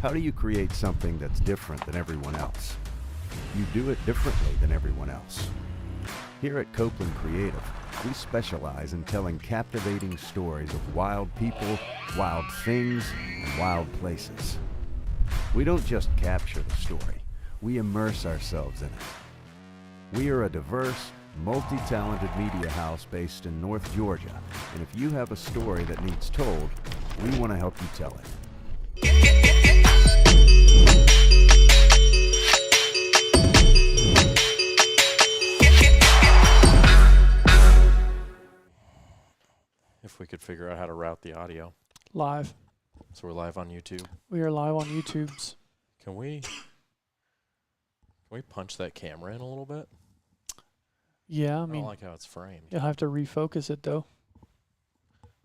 How do you create something that's different than everyone else? You do it differently than everyone else. Here at Copeland Creative, we specialize in telling captivating stories of wild people, wild things, and wild places. We don't just capture the story, we immerse ourselves in it. We are a diverse, multi-talented media house based in North Georgia, and if you have a story that needs told, we want to help you tell it. If we could figure out how to route the audio. Live. So we're live on YouTube. We are live on YouTube's. Can we punch that camera in a little bit? Yeah, I I mean, don't like how it's framed. you'll have to refocus it though.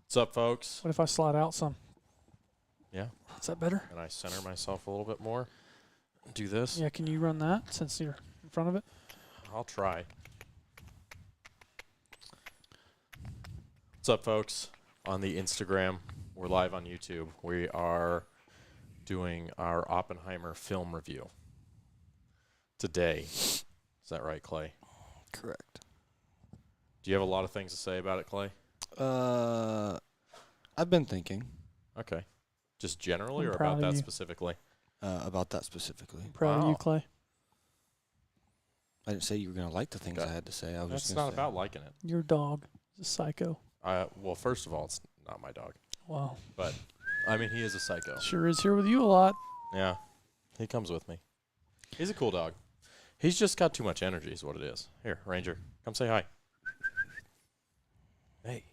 What's up, folks? What if I slide out some? Yeah. Is that better? And I center myself a little bit more. Do this. Yeah, can you run that since you're in front of it? I'll try. What's up, folks? On the Instagram, we're live on YouTube. We are doing our Oppenheimer film review today. Is that right, Clay? Correct. Do you have a lot of things to say about it, Clay? I've been thinking Okay. Just generally I'm or proud about of that you. specifically? about that specifically. Proud of you, Wow. Clay. I didn't say you were going to like the things Okay. I had to say. I was That's just not gonna say. about liking it. Your dog is a psycho. Well, first of all, it's not my dog. Wow. But, I mean, he is a psycho. Sure is here with you a lot. Yeah. He comes with me. He's a cool dog. He's just got too much energy is what it is. Here, Ranger, come say hi. Hey.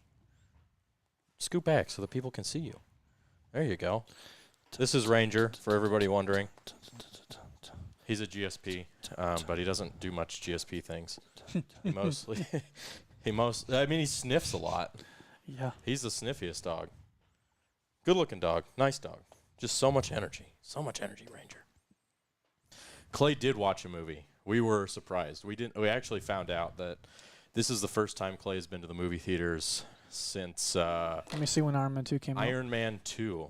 Scoot back so the people can see you. There you go. This is Ranger, for everybody wondering. He's a GSP, but he doesn't do much GSP things. He mostly, he sniffs a lot. Yeah. He's the sniffiest dog. Good looking dog. Nice dog. Just so much energy. So much energy, Ranger. Clay did watch a movie. We were surprised. We actually found out that this is the first time Clay has been to the movie theaters since Let me see when Iron Man 2 came out. Iron Man 2.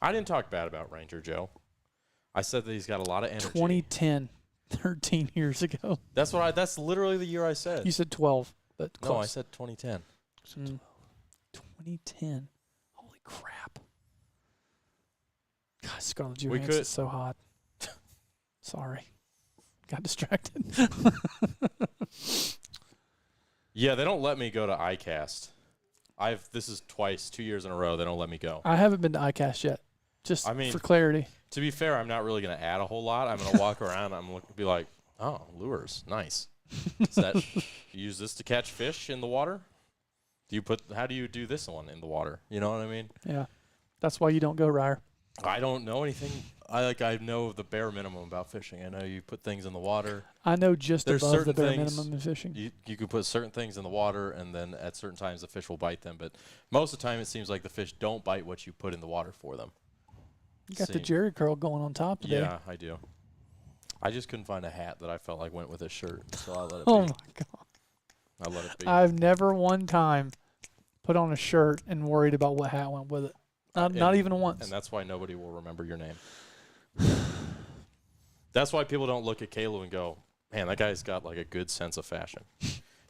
I didn't talk bad about Ranger, Joe. I said that he's got a lot of energy. 2010. 13 years ago. That's literally the year I said. You said 12, but No, close. I said 2010. 2010. Holy crap. God, Scarlett We Johansson's could- so hot. Sorry. Got distracted. Yeah, they don't let me go to iCast. This is 2 years in a row they don't let me go. I haven't been to ICAST yet. Just I mean- for clarity. To be fair, I'm not really going to add a whole lot. I'm going to walk around. I'm going to be like, oh, lures, nice. You use this to catch fish in the water? How do you do this one in the water? You know what I mean? Yeah. That's why you don't go, Ryer. I don't know anything. I know the bare minimum about fishing. I know you put things in the water. I know just There's above the certain bare things minimum in fishing. You can put certain things in the water, and then at certain times the fish will bite them. But most of the time, it seems like the fish don't bite what you put in the water for them. You got the Jerry curl going on top today. Yeah, I do. I just couldn't find a hat that I felt like went with his shirt, so I let it be. Oh, my God. I let it be. I've never one time put on a shirt and worried about what hat went with it. Not even once. And that's why nobody will remember your name. That's why people don't look at Caleb and go, man, that guy's got like a good sense of fashion.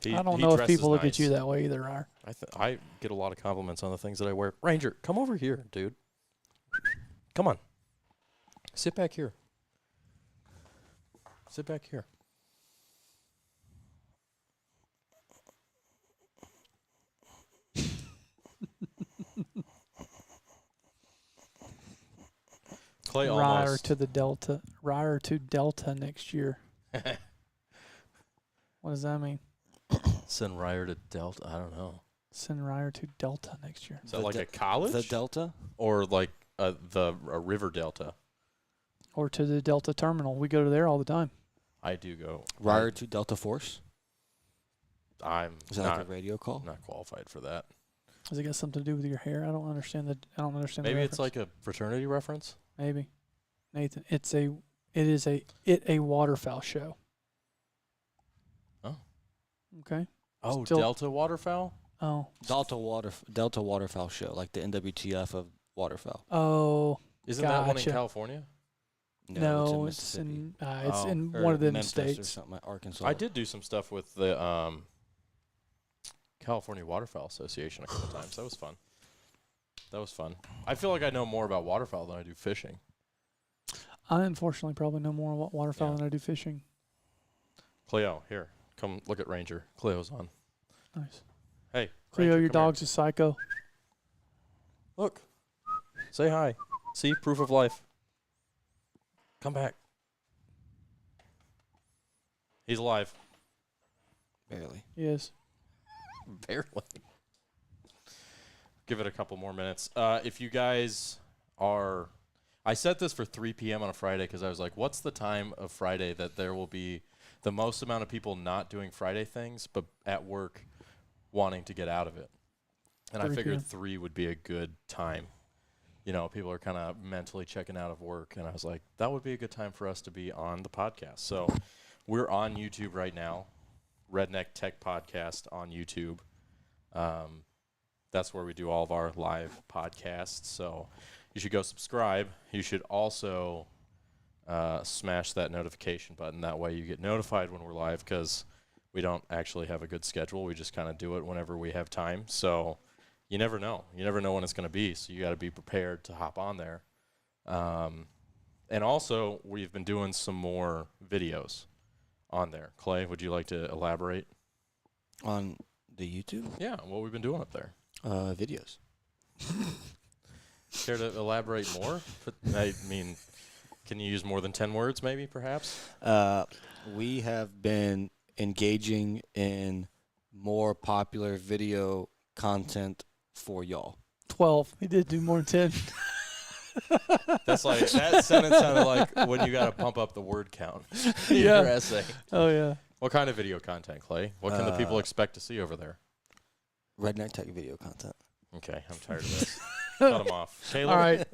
I don't know if people look at you that way either, Ryer. I get a lot of compliments on the things that I wear. Ranger, come over here, dude. Come on. Sit back here. Sit back here. Clay Ryer almost. to the Delta. Ryer to Delta next year. What does that mean? Send Ryer to Delta. I don't know. Send Ryer to Delta next year. Is that like a college? The Delta? Or like a river delta? Or to the Delta terminal. We go to there all the time. I do go. Ryer to Delta Force? I'm Is that not, like a radio call? not qualified for that. Does it got something to do with your hair? I don't understand the Maybe the it's like a fraternity reference. Maybe. Nathan, it is a waterfowl show. Oh. Okay. Oh, Still- Delta waterfowl? Oh. Delta Waterfowl show, like the NWTF of waterfowl. Oh. Isn't that one in Gotcha. California? No, it's it's in in it's Oh. in Mississippi. one Or of them Memphis or states. something like Arkansas. I did do some stuff with the California Waterfowl Association a couple times. That was fun. I feel like I know more about waterfowl than I do fishing. I unfortunately probably know more about waterfowl Yeah. than I do fishing. Cleo, here, come look at Ranger. Cleo's on. Nice. Hey, Cleo, Ranger, your come here. dog's a psycho. Look. Say hi. See, proof of life. Come back. He's alive. Barely. Yes. Barely. Give it a couple more minutes. If you guys are... I set this for 3 p.m. on a Friday because I was like, what's the time of Friday that there will be the most amount of people not doing Friday things, but at work wanting to get out of it? And I 3 figured p.m. 3 would be a good time. You know, people are kind of mentally checking out of work. And I was like, that would be a good time for us to be on the podcast. So we're on YouTube right now. Redneck Tech Podcast on YouTube. That's where we do all of our live podcasts. So you should go subscribe. You should also smash that notification button. That way you get notified when we're live because we don't actually have a good schedule. We just kind of do it whenever we have time. So you never know. You never know when it's going to be. So you got to be prepared to hop on there. And also, we've been doing some more videos on there. Clay, would you like to elaborate? On the YouTube Yeah, what we've been doing up there. videos. Care to elaborate more? I mean, can you use more than 10 words maybe, perhaps? We have been engaging in more popular video content for y'all. 12. He did do more than 10. That's like, that sentence sounded like when you got to pump up the word count in Yeah. your essay. Oh, yeah. What kind of video content, Clay? What can the people expect to see over there? Redneck Tech video content. Okay, I'm tired of this. Cut them off. Caleb? All right.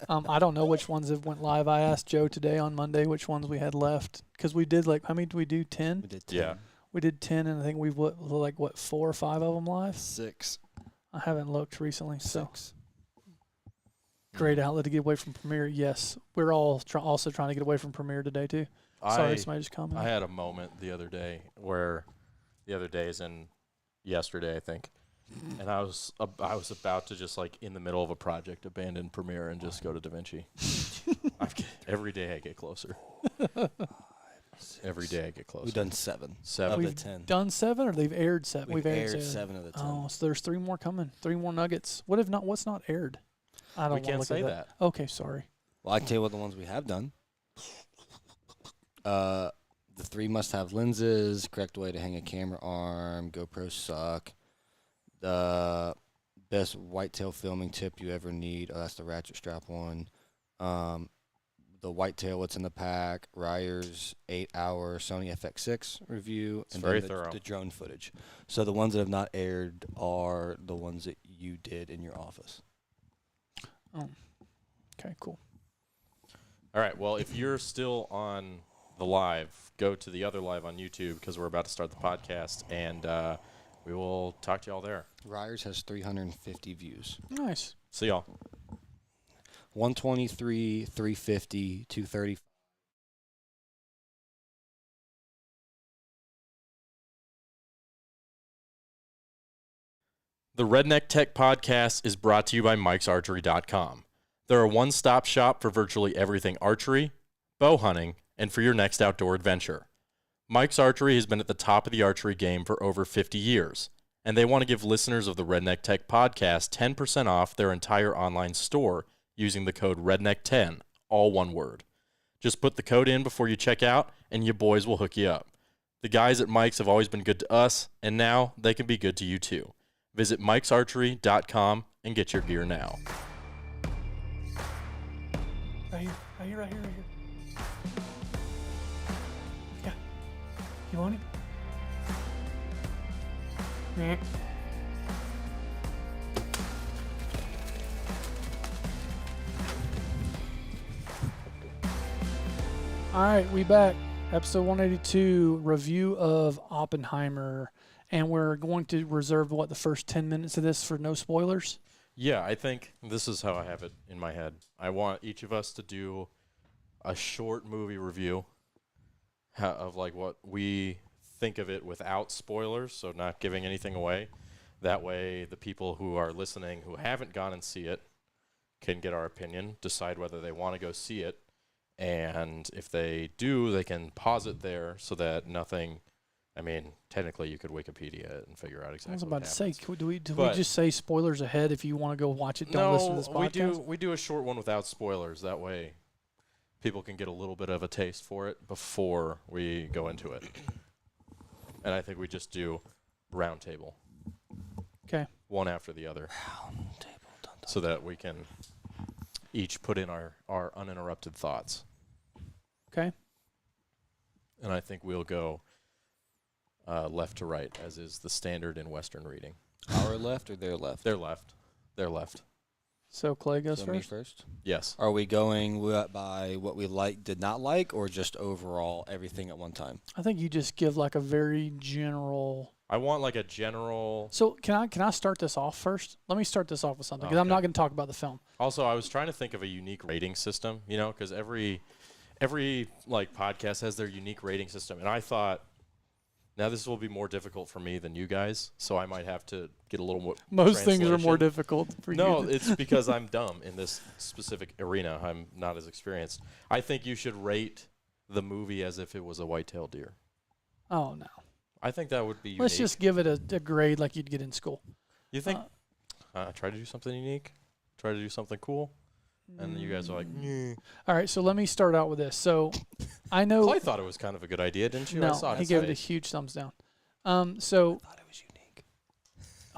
I don't know which ones have went live. I asked Joe today on Monday which ones we had left because we did how many did we do? 10? We did 10. Yeah. We did 10, and I think we've what 4 or 5 of them live. 6. I haven't looked recently, so 6. great outlet to get away from Premiere. Yes, we're all also trying to get away from Premiere today too. Sorry, somebody just commented. I had a moment the other day where the other day is in yesterday, I think. And I was about to just like in the middle of a project abandon Premiere and just go to DaVinci. Every day I get closer. Every day I get closer. We've done 7. 7. Of the We've 10. Done 7, or they've aired 7. We've aired 7. 7 of the 10. Oh, so there's 3 more coming. 3 more nuggets. What's not aired? I don't We wanna can't look say at that. Okay, sorry. Well, I can tell you what the ones we have done. The 3 must-have lenses, correct way to hang a camera arm, GoPro suck. The best whitetail filming tip you ever need. Oh, that's the ratchet strap one. The whitetail, what's in the pack, Ryer's 8-hour Sony FX6 review, It's and very then thorough. the drone footage. So the ones that have not aired are the ones that you did in your office. Okay, cool. All right. Well, if you're still on the live, go to the other live on YouTube because we're about to start the podcast, and we will talk to y'all there. Ryer's has 350 views. Nice. See y'all. 123, 350, 230. The Redneck Tech Podcast is brought to you by Mike'sArchery.com. They're a one-stop shop for virtually everything archery, bow hunting, and for your next outdoor adventure. Mike's Archery has been at the top of the archery game for over 50 years, and they want to give listeners of the Redneck Tech Podcast 10% off their entire online store using the code REDNECK10, all one word. Just put the code in before you check out, and your boys will hook you up. The guys at Mike's have always been good to us, and now they can be good to you too. Visit Mike'sArchery.com and get your gear now. Right here, right here, right here, right here. Yeah. You want him? Yeah. All right, we back. Episode 182, review of Oppenheimer. And we're going to reserve, the first 10 minutes of this for no spoilers? Yeah, I think this is how I have it in my head. I want each of us to do a short movie review of like what we think of it without spoilers, so not giving anything away. That way the people who are listening who haven't gone and see it can get our opinion, decide whether they want to go see it, and if they do, they can pause it there so that nothing. I mean, technically, you could Wikipedia it and figure out exactly. I was what about to say, happens. do we just say spoilers ahead if you want to go watch it? Don't listen to this podcast. We do a short one without spoilers. That way, people can get a little bit of a taste for it before we go into it. And I think we just do round table. Okay. One after the other. Round table. Dun, dun. So that we can each put in our uninterrupted thoughts. Okay. And I think we'll go left to right, as is the standard in Western reading. Our left or their left? Their left. Their left. So Clay goes So first? me first? Yes. Are we going by what we did not like, or just overall everything at one time? I think you just give like a very general. I want like a general. So can I start this off first? Let me start this off with something, because I'm Okay. not going to talk about the film. Also, I was trying to think of a unique rating system, because every like podcast has their unique rating system, and I thought, now this will be more difficult for me than you guys, so I might have to get a little more. Most things are more translation. difficult for you. No, it's because I'm dumb in this specific arena. I'm not as experienced. I think you should rate the movie as if it was a white-tailed deer. Oh, no. I think that would be unique. Let's just give it a grade like you'd get in school. You think? Try to do something unique. Try to do something cool. And then you guys are like, "Nyeh." All right, so let me start out with this. So I know. Clay thought it was kind of a good idea, didn't you? I No, saw he his gave it a face. huge thumbs down. So I thought it was unique.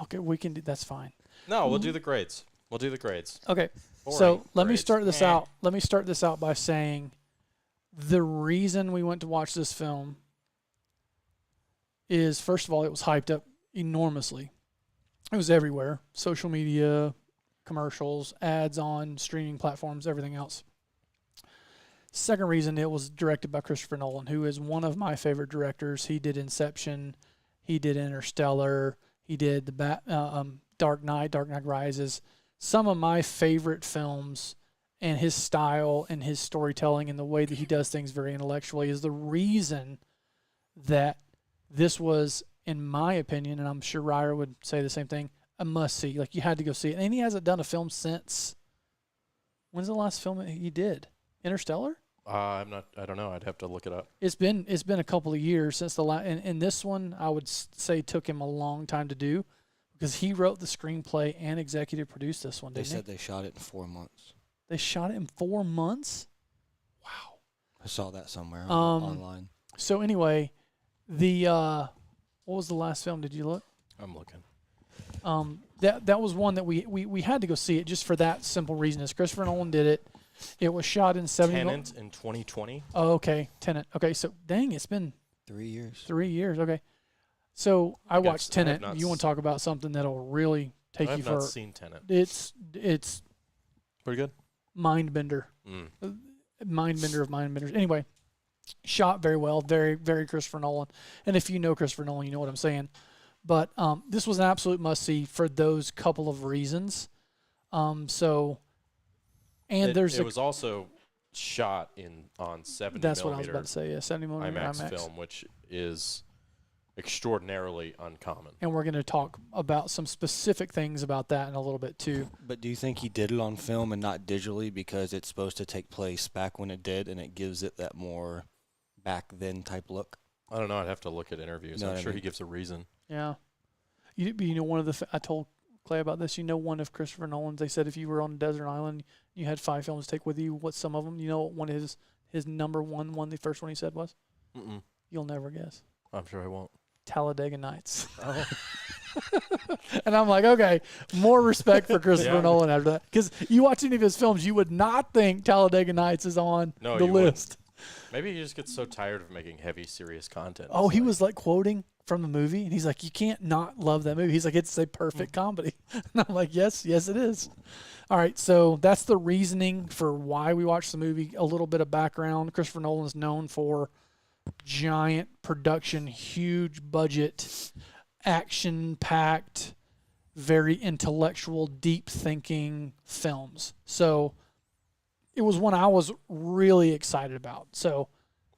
okay, we can do. That's fine. No, we'll do the grades. We'll do the grades. Okay, Boring so let me grades. start this Eh. out. Let me start this out by saying the reason we went to watch this film is, first of all, it was hyped up enormously. It was everywhere. Social media, commercials, ads on streaming platforms, everything else. Second reason, it was directed by Christopher Nolan, who is one of my favorite directors. He did Inception, he did Interstellar, he did the Dark Knight Rises. Some of my favorite films, and his style and his storytelling and the way that he does things very intellectually is the reason that this was, in my opinion, and I'm sure Ryer would say the same thing, a must-see. Like, you had to go see it. And he hasn't done a film since... When's the last film that he did? Interstellar? I don't know. I'd have to look it up. It's been a couple of years since the last... And this one, I would say, took him a long time to do, because he wrote the screenplay and executive produced this one, They didn't said they shot it in 4 months. They shot it in 4 months? Wow. I saw that somewhere online. So anyway, what was the last film? Did you look? I'm looking. That was one that we had to go see it just for that simple reason. As Christopher Nolan did it. It was shot in 70. Tenant in 2020. Oh, okay. Tenet. Okay, so dang, it's been 3 years. 3 years. Okay. So I watched I have Tenet. not You want to talk about something that'll really take I you have not for seen Tenant. it's Pretty good. mind bender. Mm. Mind bender of mind benders. Anyway, shot very well, very, very Christopher Nolan. And if you know Christopher Nolan, you know what I'm saying. But this was an absolute must-see for those couple of reasons. It was also shot on 70 That's what I was millimeter about to say. Yeah, 70 millimeter IMAX IMAX. film, which is extraordinarily uncommon. And we're going to talk about some specific things about that in a little bit too. But do you think he did it on film and not digitally because it's supposed to take place back when it did, and it gives it that more back then type look? I don't know. I'd have to look at interviews. Know I'm what I sure he mean? gives a reason. Yeah. You know, one of the I told Clay about this. You know, one of Christopher Nolan's. They said if you were on a desert island, you had 5 films to take with you. What's some of them? You know what one of his number one, the first one he said was? Mm-mm. You'll never guess. I'm sure I won't. Talladega Nights. Oh. And I'm like, okay, more respect for Christopher Yeah. Nolan after that. Because you watch any of his films, you would not think Talladega Nights is on No, the you list. Maybe he just gets so tired of making heavy, serious content. Oh, It's he like, was like quoting from the movie, and he's like, you can't not love that movie. He's like, it's a perfect comedy. And I'm like, yes, it is. All right, so that's the reasoning for why we watched the movie. A little bit of background. Christopher Nolan is known for giant production, huge budget, action-packed, very intellectual, deep thinking films. So it was one I was really excited about. So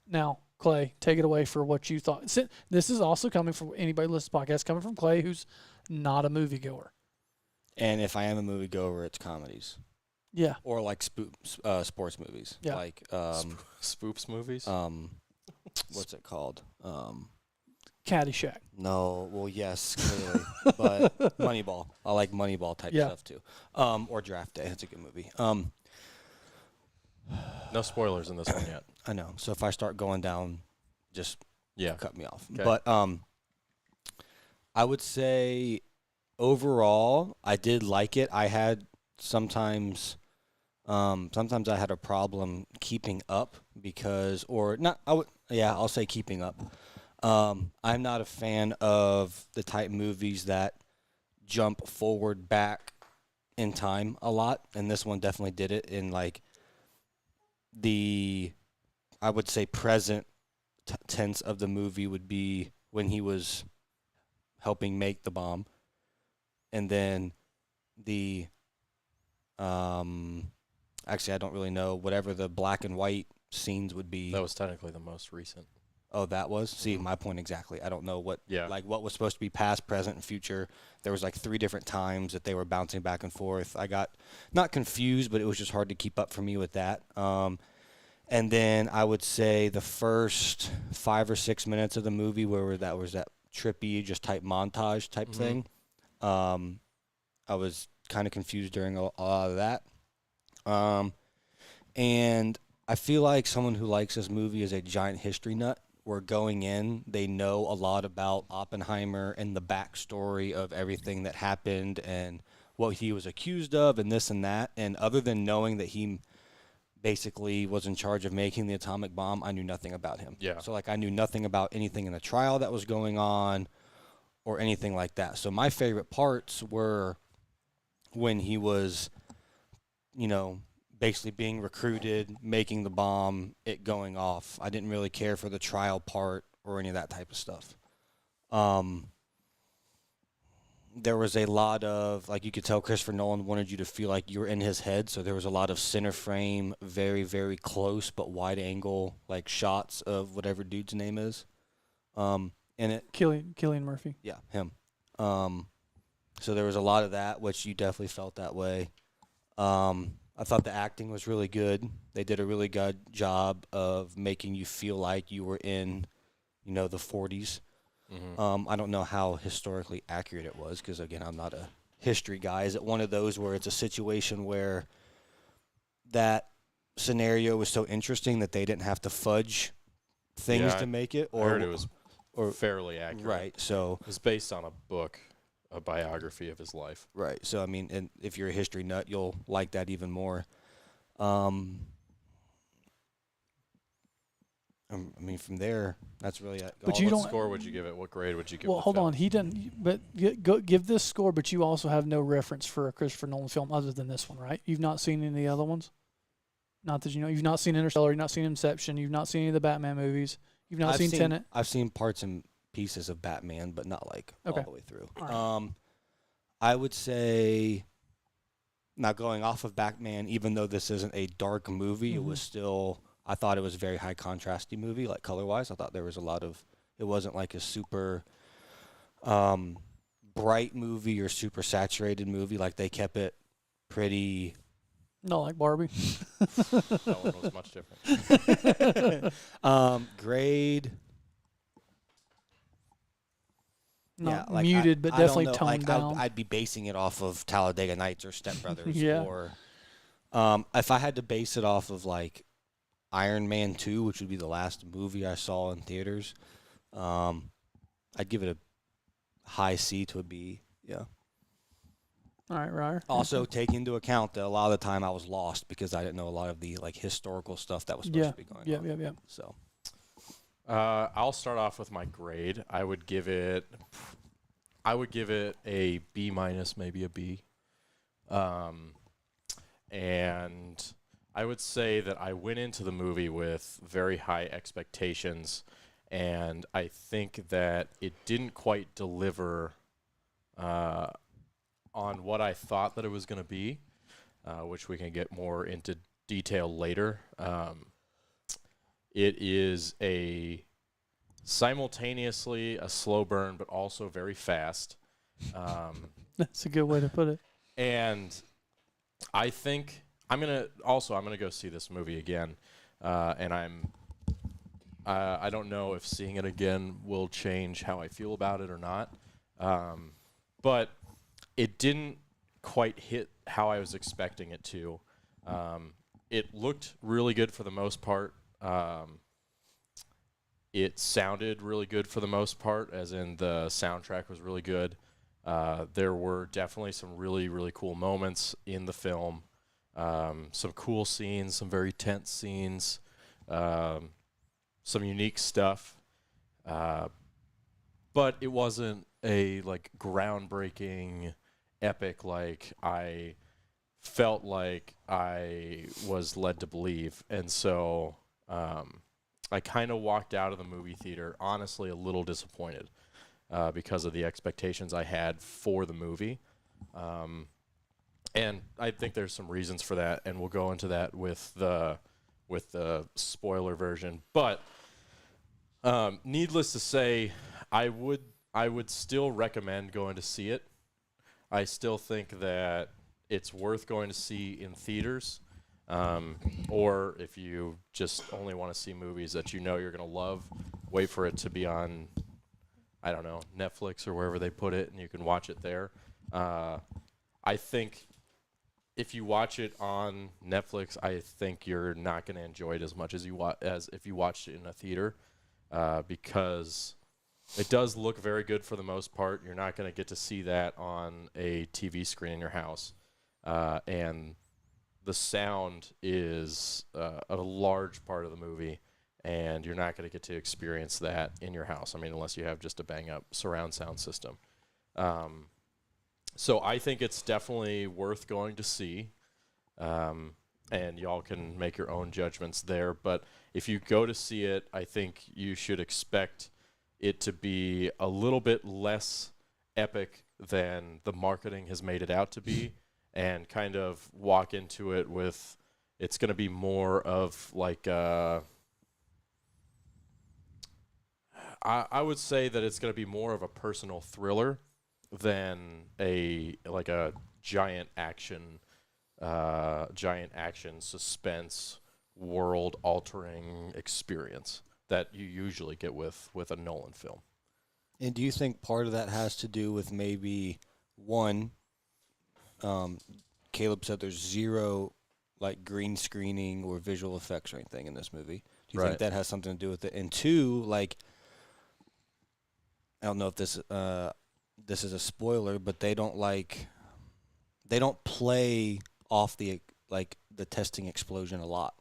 now, Clay, take it away for what you thought. This is also coming from anybody listening to the podcast, coming from Clay, who's not a moviegoer. And if I am a moviegoer, it's comedies. Yeah. Or like sports movies. Yeah. Like Spoops movies. what's it called? Caddyshack. No, well, yes, clearly, but Moneyball. I like Moneyball type stuff too. Or Draft Day. That's a good movie. No spoilers in this one yet. I know. So if I start going down, just cut me off. Okay. But I would say overall, I did like it. I had sometimes I had a problem keeping up because, or not. I'll say keeping up. I'm not a fan of the type movies that jump forward back in time a lot, and this one definitely did it in like I would say present tense of the movie would be when he was helping make the bomb, and then the actually I don't really know, whatever the black and white scenes would be. That was technically the most recent. Oh, that was? See, my point exactly. I don't know what what was supposed to be past, present, and future. There was like 3 different times that they were bouncing back and forth. I got not confused, but it was just hard to keep up for me with that. And then I would say the first 5 or 6 minutes of the movie where that was that trippy, just type montage type thing. I was kind of confused during a lot of that. And I feel like someone who likes this movie is a giant history nut. Where going in, they know a lot about Oppenheimer and the backstory of everything that happened and what he was accused of and this and that. And other than knowing that he basically was in charge of making the atomic bomb, I knew nothing about him. Yeah. So, like, I knew nothing about anything in the trial that was going on or anything like that. So my favorite parts were when he was, basically being recruited, making the bomb, it going off. I didn't really care for the trial part or any of that type of stuff. There was a lot of, like, you could tell Christopher Nolan wanted you to feel like you were in his head, so there was a lot of center frame, very, very close but wide angle, like, shots of whatever dude's name is. And it Cillian Murphy. Yeah, him. So there was a lot of that, which you definitely felt that way. I thought the acting was really good. They did a really good job of making you feel like you were in, the 40s. I don't know how historically accurate it was because, again, I'm not a history guy. Is it one of those where it's a situation where that scenario was so interesting that they didn't have to fudge things to make it? I heard it was fairly accurate. Right. So it was based on a book, a biography of his life. Right. So, I mean, and if you're a history nut, you'll like that even more. From there, that's really it. But you don't. What score would you give it? What grade would you give it? Well, hold on. He didn't. But give this score, but you also have no reference for a Christopher Nolan film other than this one, right? You've not seen any of the other ones? Not that you know. You've not seen Interstellar. You've not seen Inception. You've not seen any of the Batman movies. You've not seen Tenet. I've seen parts and pieces of Batman, but not like all the way through. All right. I would say, now going off of Batman, even though this isn't a dark movie, it was still, I thought it was a very high contrasty movie, like color-wise. I thought there was a lot of, it wasn't like a super bright movie or super saturated movie. Like, they kept it pretty... Not like Barbie. That one was much different. Grade... Not like muted, but definitely toned toned down. I'd be basing it off of Talladega Nights or Step Brothers. Yeah. Or if I had to base it off of, like, Iron Man 2, which would be the last movie I saw in theaters, I'd give it a high C to a B. Yeah. All right, Ryer. Also, take into account that a lot of the time I was lost because I didn't know a lot of the, like, historical stuff that was supposed to be going on. Yeah. So... I'll start off with my grade. I would give it a B minus, maybe a B. And I would say that I went into the movie with very high expectations, and I think that it didn't quite deliver on what I thought that it was going to be, which we can get more into detail later. It is simultaneously a slow burn, but also very fast. That's a good way to put it. And I think I'm gonna go see this movie again, and I don't know if seeing it again will change how I feel about it or not, but it didn't quite hit how I was expecting it to. It looked really good for the most part. It sounded really good for the most part, as in the soundtrack was really good. There were definitely some really, really cool moments in the film. Some cool scenes, some very tense scenes, some unique stuff. But it wasn't a groundbreaking epic like I felt like I was led to believe. And so I kind of walked out of the movie theater honestly a little disappointed because of the expectations I had for the movie. And I think there's some reasons for that, and we'll go into that with the spoiler version. But needless to say, I would still recommend going to see it. I still think that it's worth going to see in theaters, or if you just only want to see movies that you know you're going to love, wait for it to be on, I don't know, Netflix or wherever they put it, and you can watch it there. I think if you watch it on Netflix, I think you're not going to enjoy it as much as as if you watched it in a theater, because it does look very good for the most part. You're not going to get to see that on a TV screen in your house, and the sound is a large part of the movie, and you're not going to get to experience that in your house. I mean, unless you have just a bang-up surround sound system. So I think it's definitely worth going to see, and y'all can make your own judgments there. But if you go to see it, I think you should expect it to be a little bit less epic than the marketing has made it out to be, and kind of walk into it with it's going to be more of like I would say that it's going to be more of a personal thriller than a giant action suspense world altering experience that you usually get with a Nolan film. And do you think part of that has to do with maybe one, Caleb said there's zero green screening or visual effects or anything in this movie. Do you think that has something to do with it? And two, I don't know if this is a spoiler, but they don't play off the testing explosion a lot.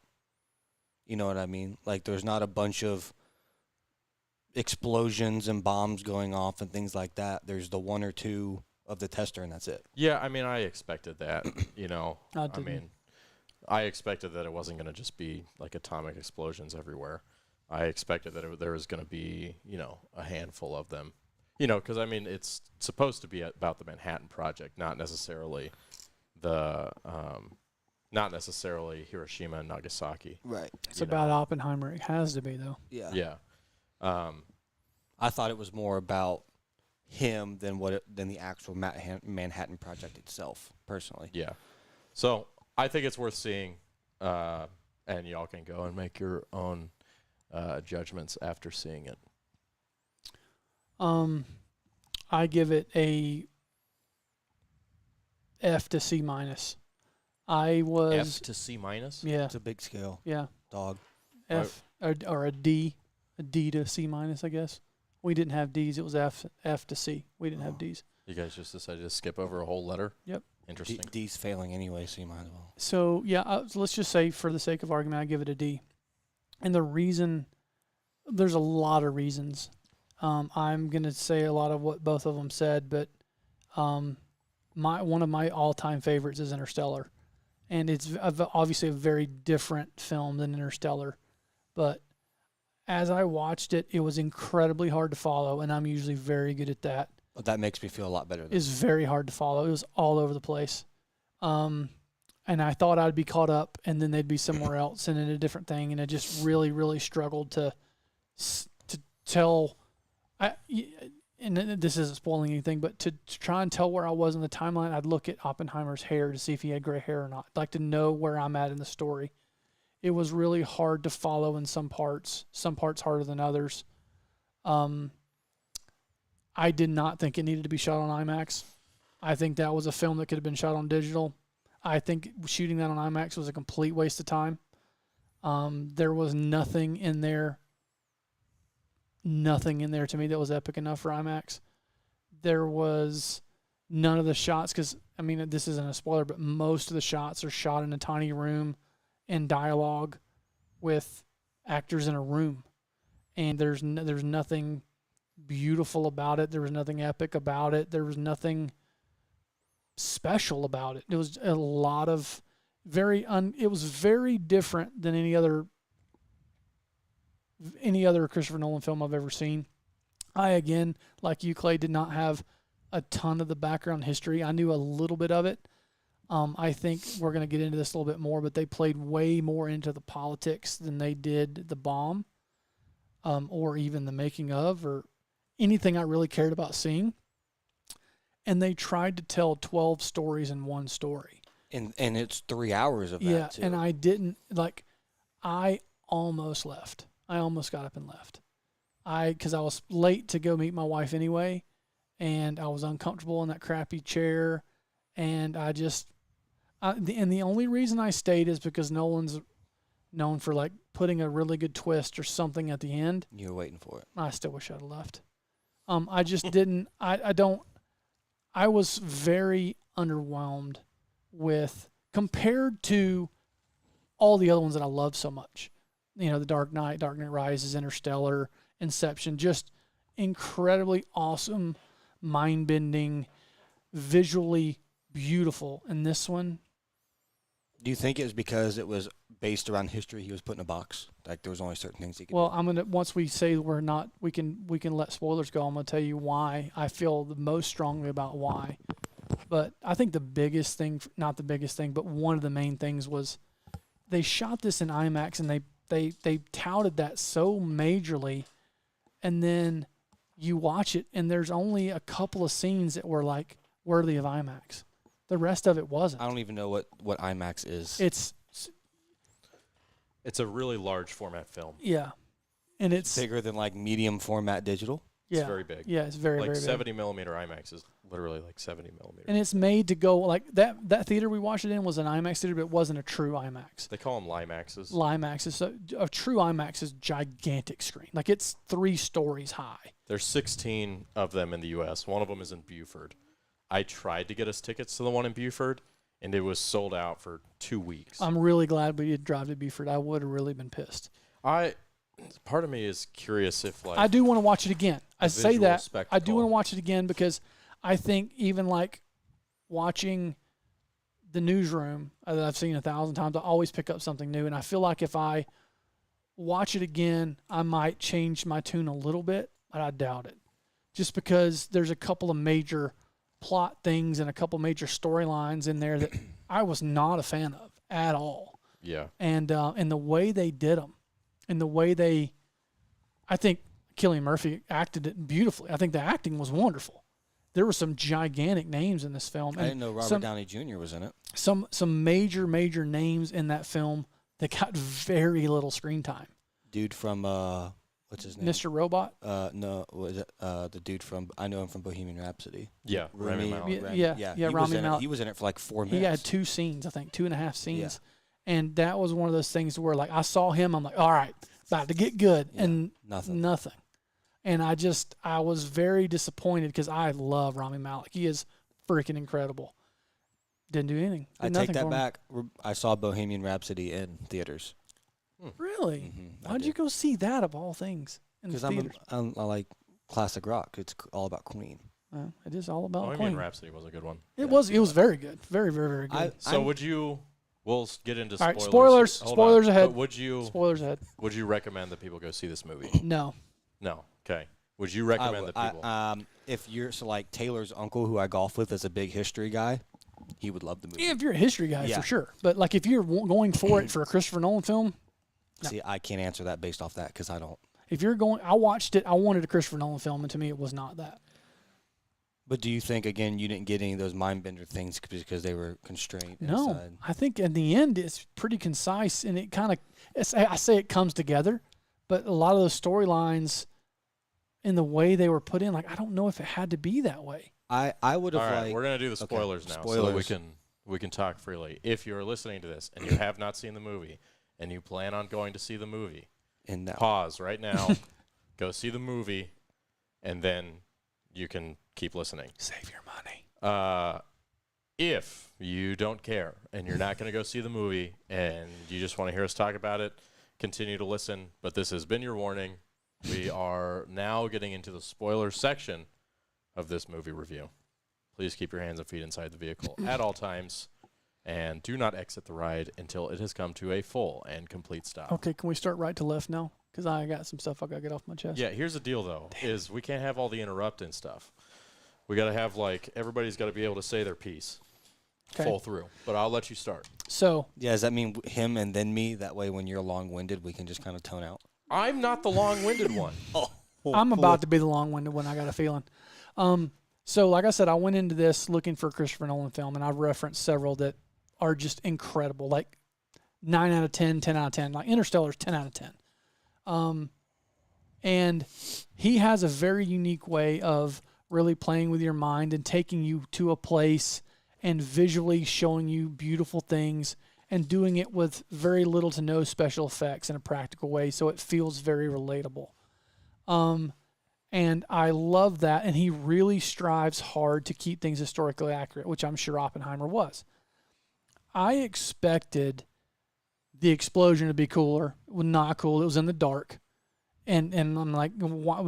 You know what I mean? There's not a bunch of explosions and bombs going off and things like that. There's the one or two of the tester, and that's it. Yeah, I mean, I expected that. I expected that it wasn't going to just be atomic explosions everywhere. I expected that there was going to be, a handful of them. Because it's supposed to be about the Manhattan Project, not necessarily Hiroshima and Nagasaki. Right. It's about Oppenheimer. It has to be, though. Yeah. Yeah. I thought it was more about him than the actual Manhattan Project itself, personally. Yeah. So I think it's worth seeing, and y'all can go and make your own judgments after seeing it. I give it a F to C minus. F to C minus? Yeah. It's a big scale. Yeah. Dog. F or a D to C minus, I guess. We didn't have D's. It was F to C. We didn't have D's. You guys just decided to skip over a whole letter? Yep. Interesting. D's failing anyway, so you might as well. So, yeah, so let's just say for the sake of argument, I give it a D. And the reason, there's a lot of reasons. I'm going to say a lot of what both of them said, but one of my all-time favorites is Interstellar. And it's obviously a very different film than Interstellar. But as I watched it, it was incredibly hard to follow, and I'm usually very good at that. Well, that makes me feel a lot better. is very hard to follow. It was all over the place. And I thought I'd be caught up, and then they'd be somewhere else and in a different thing, and I just really, really struggled to tell. And this isn't spoiling anything, but to try and tell where I was in the timeline, I'd look at Oppenheimer's hair to see if he had gray hair or not. I'd like to know where I'm at in the story. It was really hard to follow in some parts harder than others. I did not think it needed to be shot on IMAX. I think that was a film that could have been shot on digital. I think shooting that on IMAX was a complete waste of time. There was nothing in there to me that was epic enough for IMAX. There was none of the shots, because, I mean, this isn't a spoiler, but most of the shots are shot in a tiny room in dialogue with actors in a room. And there's nothing beautiful about it. There was nothing epic about it. There was nothing special about it. It was a lot of it was very different than any other Christopher Nolan film I've ever seen. I, again, like you, Clay, did not have a ton of the background history. I knew a little bit of it. I think we're going to get into this a little bit more, but they played way more into the politics than they did the bomb, or even the making of, or anything I really cared about seeing. And they tried to tell 12 stories in one story. And it's 3 hours of that, too. And I didn't, I almost left. I almost got up and left. Because I was late to go meet my wife anyway, and I was uncomfortable in that crappy chair, and the only reason I stayed is because Nolan's known for, putting a really good twist or something at the end. You were waiting for it. I still wish I'd have left. I just didn't, I was very underwhelmed compared to all the other ones that I love so much. The Dark Knight Rises, Interstellar, Inception, just incredibly awesome, mind-bending, visually beautiful. And this one, do you think it was because it was based around history he was put in a box? Like there was only certain things he could do? Once we say we can let spoilers go, I'm gonna tell you why I feel the most strongly about why. But I think the biggest thing, not the biggest thing, but one of the main things was they shot this in IMAX, and they touted that so majorly, and then you watch it and there's only a couple of scenes that were worthy of IMAX. The rest of it wasn't. I don't even know what IMAX is. It's a really large format film. Yeah. And it's bigger than medium format digital. Yeah. It's very big. Yeah, it's very, very big. 70 millimeter IMAX is literally 70 millimeters. And it's made to go that theater we watched it in was an IMAX theater, but it wasn't a true IMAX. They call them Limaxes. Limaxes. So a true IMAX is gigantic screen. It's 3 stories high. There's 16 of them in the U.S. One of them is in Buford. I tried to get us tickets to the one in Buford, and it was sold out for 2 weeks. I'm really glad we did drive to Buford. I would have really been pissed. Part of me is curious if I do want to watch it again. I say that. Spectacle. I do want to watch it again because I think even watching The Newsroom that I've seen 1,000 times, I always pick up something new. And I feel like if I watch it again, I might change my tune a little bit, but I doubt it. Just because there's a couple of major plot things and a couple major storylines in there that I was not a fan of at all. Yeah. And the way they did them, and the way I think Cillian Murphy acted it beautifully. I think the acting was wonderful. There were some gigantic names in this film. I didn't know Robert Downey Jr. was in it. Some major names in that film that got very little screen time. Dude from what's his name? Mr. Robot? No, was it the dude from? I know him from Bohemian Rhapsody. Yeah, Rami Malek. Rami Malek. He was in it for 4 minutes. He had 2 scenes, I think, 2.5 scenes. Yeah. And that was one of those things where I saw him, I'm like, all right, about to get good, and nothing. And I was very disappointed because I love Rami Malek. He is freaking incredible. Didn't do anything. I take that back. I saw Bohemian Rhapsody in theaters. Really? Mm-hmm. Why'd you go see that of all things? Because I like classic rock. It's all about Queen. It is all about Queen. Bohemian Rhapsody was a good one. It was very good. Very, very, very good. Would you... We'll get into spoilers. All right, spoilers ahead. But spoilers ahead. Would you recommend that people go see this movie? No. No. Okay. Would you recommend that people? If you're like Taylor's uncle, who I golf with, is a big history guy, he would love the movie. Yeah, if you're a history guy, Yeah. for sure. But like if you're going for it for a Christopher Nolan film, no. See, I can't answer that based off that because I don't. If you're going, I watched it. I wanted a Christopher Nolan film, and to me, it was not that. But do you think, again, you didn't get any of those mind bender things because they were constrained? No, inside? I think in the end, it's pretty concise, and it kind of, I say it comes together, but a lot of those storylines, in the way they were put in, like I don't know if it had to be that way. I would have All right, like. we're gonna do the spoilers now, so that we can talk freely. If you're listening to this and you have not seen the movie and you plan on going to see the movie, pause right now, go see the movie, and then you can keep listening. Save your money. If you don't care and you're not going to go see the movie and you just want to hear us talk about it, continue to listen. But this has been your warning. We are now getting into the spoiler section of this movie review. Please keep your hands and feet inside the vehicle at all times, and do not exit the ride until it has come to a full and complete stop. Okay, can we start right to left now? Because I got some stuff I got to get off my chest. Yeah, here's the deal, though, is we can't have all the interrupting stuff. We got to have, like, everybody's got to be able to say their piece full through. But I'll let you start. So. Yeah, does that mean him and then me? That way when you're long-winded, we can just kind of tone out? I'm not the long-winded one. I'm about to be the long-winded one. I got a feeling. So, like I said, I went into this looking for a Christopher Nolan film, and I've referenced several that are just incredible. Like 9 out of 10, 10 out of 10. Like Interstellar's 10 out of 10. And he has a very unique way of really playing with your mind and taking you to a place and visually showing you beautiful things and doing it with very little to no special effects in a practical way, so it feels very relatable. And I love that, and he really strives hard to keep things historically accurate, which I'm sure Oppenheimer was. I expected the explosion to be cooler. It was not cool. It was in the dark. And I'm like, what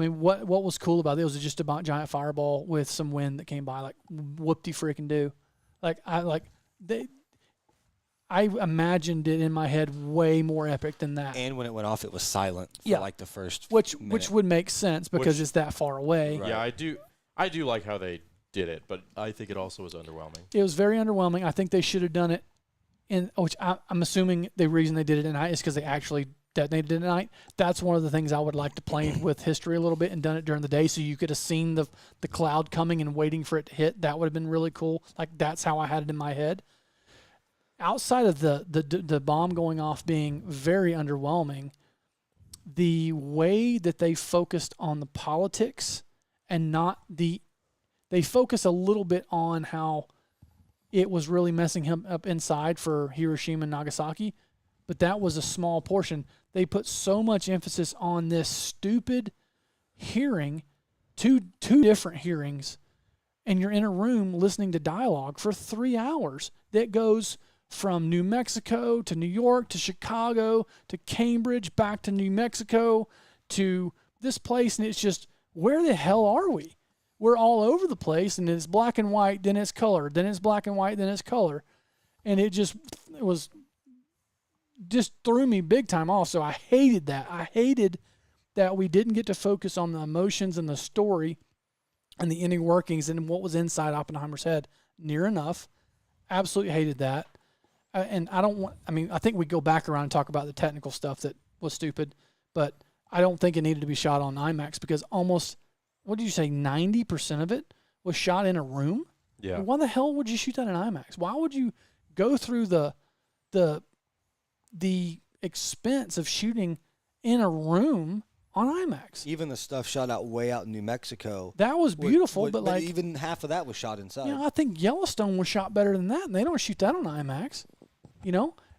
was cool about it? It was just a giant fireball with some wind that came by. Like, whoop-de-freaking do. I imagined it in my head way more epic than that. And when it went off, it was silent for like the first which minute. would make sense because it's that far away. Right. Yeah, I do like how they did it, but I think it also was underwhelming. It was very underwhelming. I think they should have done it which I'm assuming the reason they did it at night is because they actually detonated it at night. That's one of the things I would like to play with history a little bit and done it during the day so you could have seen the cloud coming and waiting for it to hit. That would have been really cool. Like, that's how I had it in my head. Outside of the bomb going off being very underwhelming, the way that they focused on the politics and they focus a little bit on how it was really messing him up inside for Hiroshima and Nagasaki, but that was a small portion. They put so much emphasis on this stupid hearing, two different hearings, and you're in a room listening to dialogue for 3 hours that goes from New Mexico to New York to Chicago to Cambridge, back to New Mexico to this place, and it's just, where the hell are we? We're all over the place, and it's black and white, then it's color, then it's black and white, then it's color. And it just threw me big time off. So I hated that. I hated that we didn't get to focus on the emotions and the story and the inner workings and what was inside Oppenheimer's head near enough. Absolutely hated that. And I think we go back around and talk about the technical stuff that was stupid, but I don't think it needed to be shot on IMAX because almost, what did you say, 90% of it was shot in a room? Yeah. Why the hell would you shoot that in IMAX? Why would you go through the expense of shooting in a room on IMAX? Even the stuff shot way out in New Mexico. That was beautiful, but like, even half of that was shot inside. I think Yellowstone was shot better than that, and they don't shoot that on IMAX.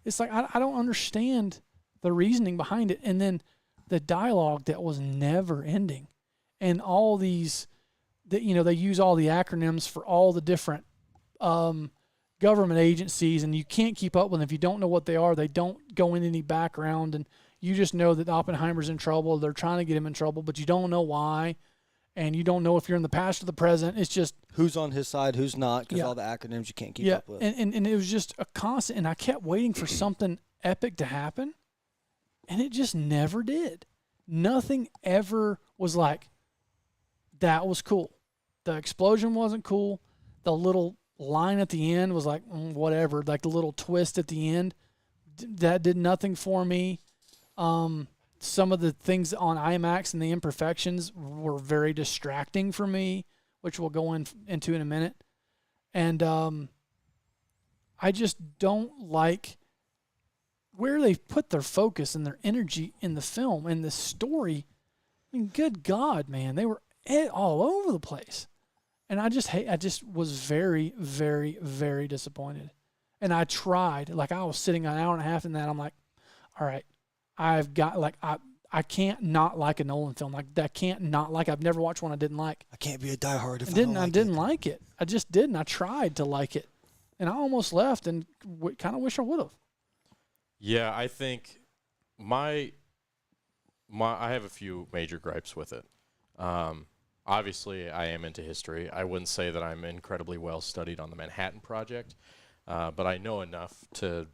It's like I don't understand the reasoning behind it, and then the dialogue that was never ending, and all these, they use all the acronyms for all the different government agencies, and you can't keep up with them. If you don't know what they are, they don't go into any background, and you just know that Oppenheimer's in trouble. They're trying to get him in trouble, but you don't know why, and you don't know if you're in the past or the present. It's just who's on his side, who's not, because all the acronyms you can't keep up with. And it was just a constant, and I kept waiting for something epic to happen, and it just never did. Nothing ever was like, that was cool. The explosion wasn't cool. The little line at the end was like, whatever. Like the little twist at the end, that did nothing for me. Some of the things on IMAX and the imperfections were very distracting for me, which we'll go into in a minute. And I just don't like where they've put their focus and their energy in the film and the story. I mean, good God, man, they were all over the place. And I just was very, very, very disappointed. And I tried, like I was sitting an hour and a half in that. I'm like, all right, I've got, like, I can't not like a Nolan film. Like, that can't not like, I've never watched one I didn't like. I can't be a diehard if I didn't like it. I just didn't. I tried to like it. And I almost left and kind of wish I would have. Yeah, I think I have a few major gripes with it. Obviously, I am into history. I wouldn't say that I'm incredibly well studied on the Manhattan Project, but I know enough to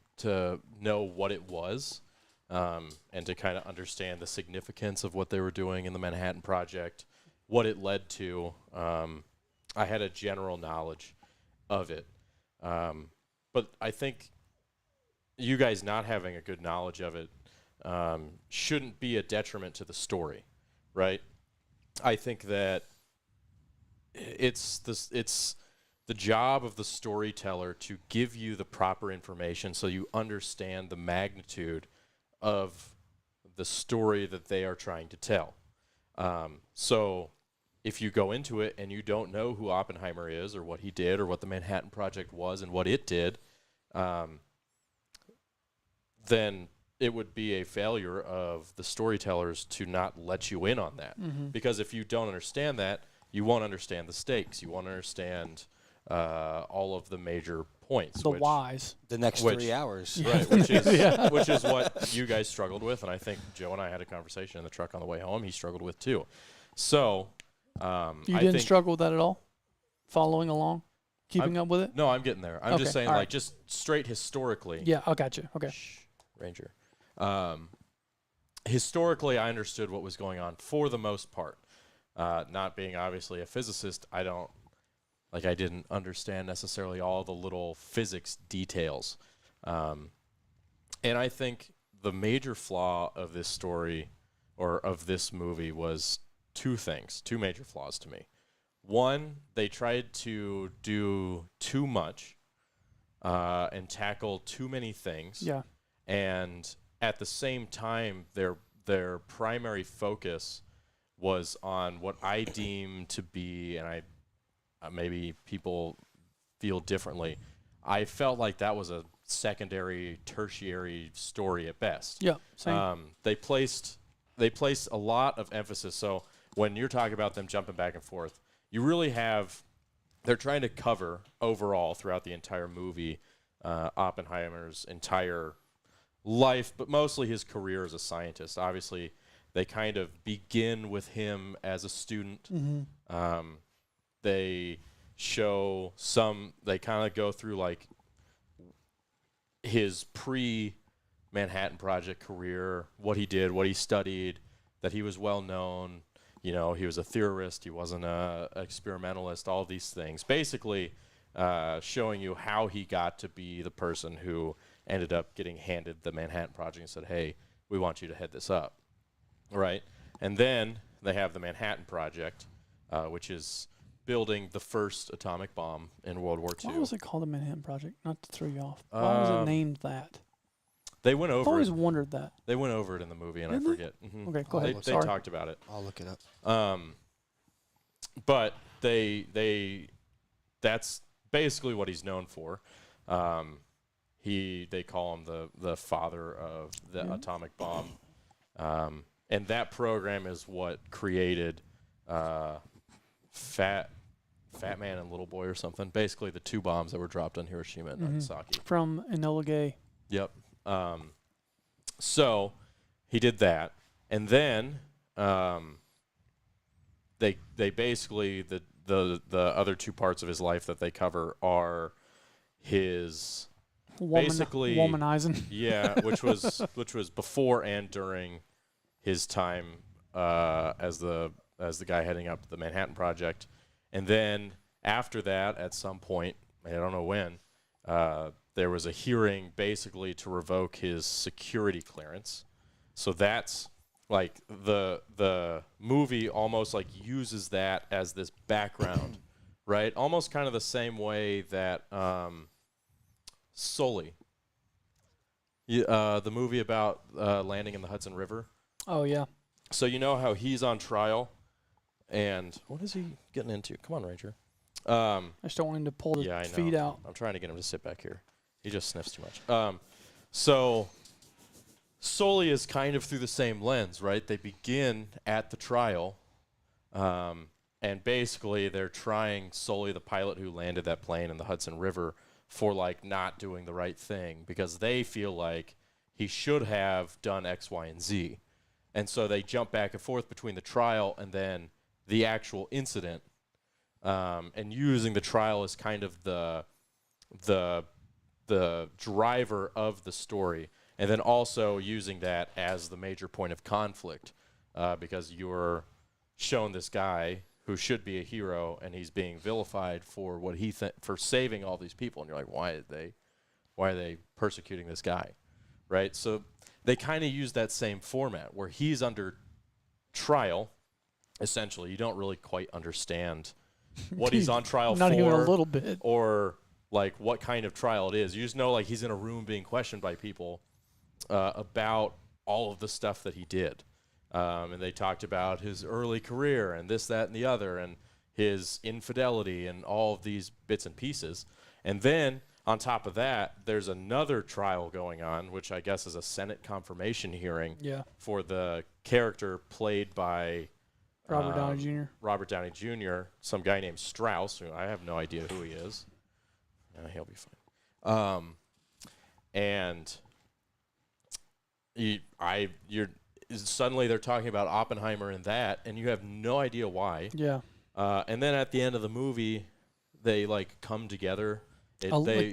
know what it was and to kind of understand the significance of what they were doing in the Manhattan Project, what it led to. I had a general knowledge of it. But I think you guys not having a good knowledge of it shouldn't be a detriment to the story, right? I think that it's the job of the storyteller to give you the proper information so you understand the magnitude of the story that they are trying to tell. So if you go into it and you don't know who Oppenheimer is or what he did or what the Manhattan Project was and what it did, then it would be a failure of the storytellers to not let you in on that. Mm-hmm. Because if you don't understand that, you won't understand the stakes. You won't understand all of the major points. The whys. The next 3 hours. Right, which is what you guys struggled with, and I think Joe and I had a conversation in the truck on the way home. He struggled with too. So you didn't struggle with that at all? Following along? Keeping up with it? No, I'm getting there. I'm just saying, like, just straight historically. Yeah, I got you. Okay. Ranger. Historically, I understood what was going on for the most part. Not being obviously a physicist, I didn't understand necessarily all the little physics details. And I think the major flaw of this story or of this movie was two major flaws to me. One, they tried to do too much and tackle too many things. Yeah. And at the same time, their primary focus was on what I deem to be, and I maybe people feel differently, I felt like that was a secondary, tertiary story at best. Yeah, same. They placed a lot of emphasis. So when you're talking about them jumping back and forth, you really they're trying to cover overall throughout the entire movie Oppenheimer's entire life, but mostly his career as a scientist. Obviously, they kind of begin with him as a student. Mm-hmm. They show they kind of go through like his pre-Manhattan Project career, what he did, what he studied, that he was well known. You know, he was a theorist, he wasn't a experimentalist, all these things. Basically, showing you how he got to be the person who ended up getting handed the Manhattan Project and said, hey, we want you to head this up. Right? And then they have the Manhattan Project, which is building the first atomic bomb in World War II. Why was it called the Manhattan Project? Not to throw you off. Why was it named that? They went over I've always wondered that. They went over it in the movie, and Did I forget. Mm-hmm. Okay, go ahead. They talked about it. I'll look it up. But that's basically what he's known for. They call him the father of the atomic bomb. And that program is what created Fat Man and Little Boy or something. Basically, the two bombs that were dropped on Hiroshima and Nagasaki. From Enola Gay. Yep. So he did that, and then they basically the other two parts of his life that they cover are his basically womanizing. Yeah, which was before and during his time as the as the guy heading up the Manhattan Project. And then after that, at some point, I don't know when, there was a hearing basically to revoke his security clearance. So that's like the movie almost like uses that as this background, right? Almost kind of the same way that Sully, the movie about landing in the Hudson River. Oh yeah. So you know how he's on trial, and what is he getting into? Come on, Ranger. I just don't want him to pull the feet out. I'm trying to get him to sit back here. He just sniffs too much. So Sully is kind of through the same lens, right? They begin at the trial, and basically they're trying Sully, the pilot who landed that plane in the Hudson River, for like not doing the right thing because they feel like he should have done X, Y, and Z. And so they jump back and forth between the trial and then the actual incident, and using the trial as kind of the driver of the story, and then also using that as the major point of conflict, because you're shown this guy who should be a hero and he's being vilified for what he for saving all these people, and you're like, why are they persecuting this guy, right? So they kind of use that same format where he's under trial. Essentially, you don't really quite understand what he's on trial Not for, even a little bit, or like what kind of trial it is. You just know like he's in a room being questioned by people about all of the stuff that he did. And they talked about his early career and this, that, and the other, and his infidelity and all of these bits and pieces. And then on top of that, there's another trial going on, which I guess is a Senate confirmation hearing for the character played by Robert Downey Jr. Robert Downey Jr., some guy named Strauss, who I have no idea who he is. He'll be fine. And suddenly they're talking about Oppenheimer and that, and you have no idea why. Yeah. And then at the end of the movie, they like come together.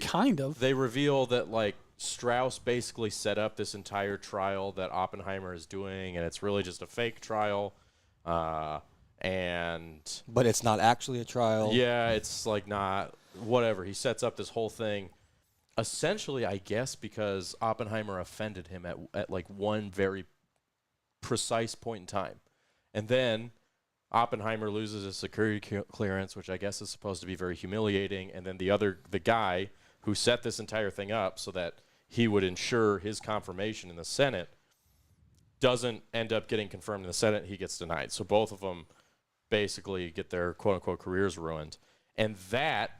Kind of. They reveal that like Strauss basically set up this entire trial that Oppenheimer is doing, and it's really just a fake trial. But it's not actually a trial. Yeah, it's like not whatever. He sets up this whole thing, essentially, I guess, because Oppenheimer offended him at like one very precise point in time, and then Oppenheimer loses his security clearance, which I guess is supposed to be very humiliating. And then the guy who set this entire thing up so that he would ensure his confirmation in the Senate doesn't end up getting confirmed in the Senate. He gets denied. So both of them basically get their quote-unquote careers ruined. And that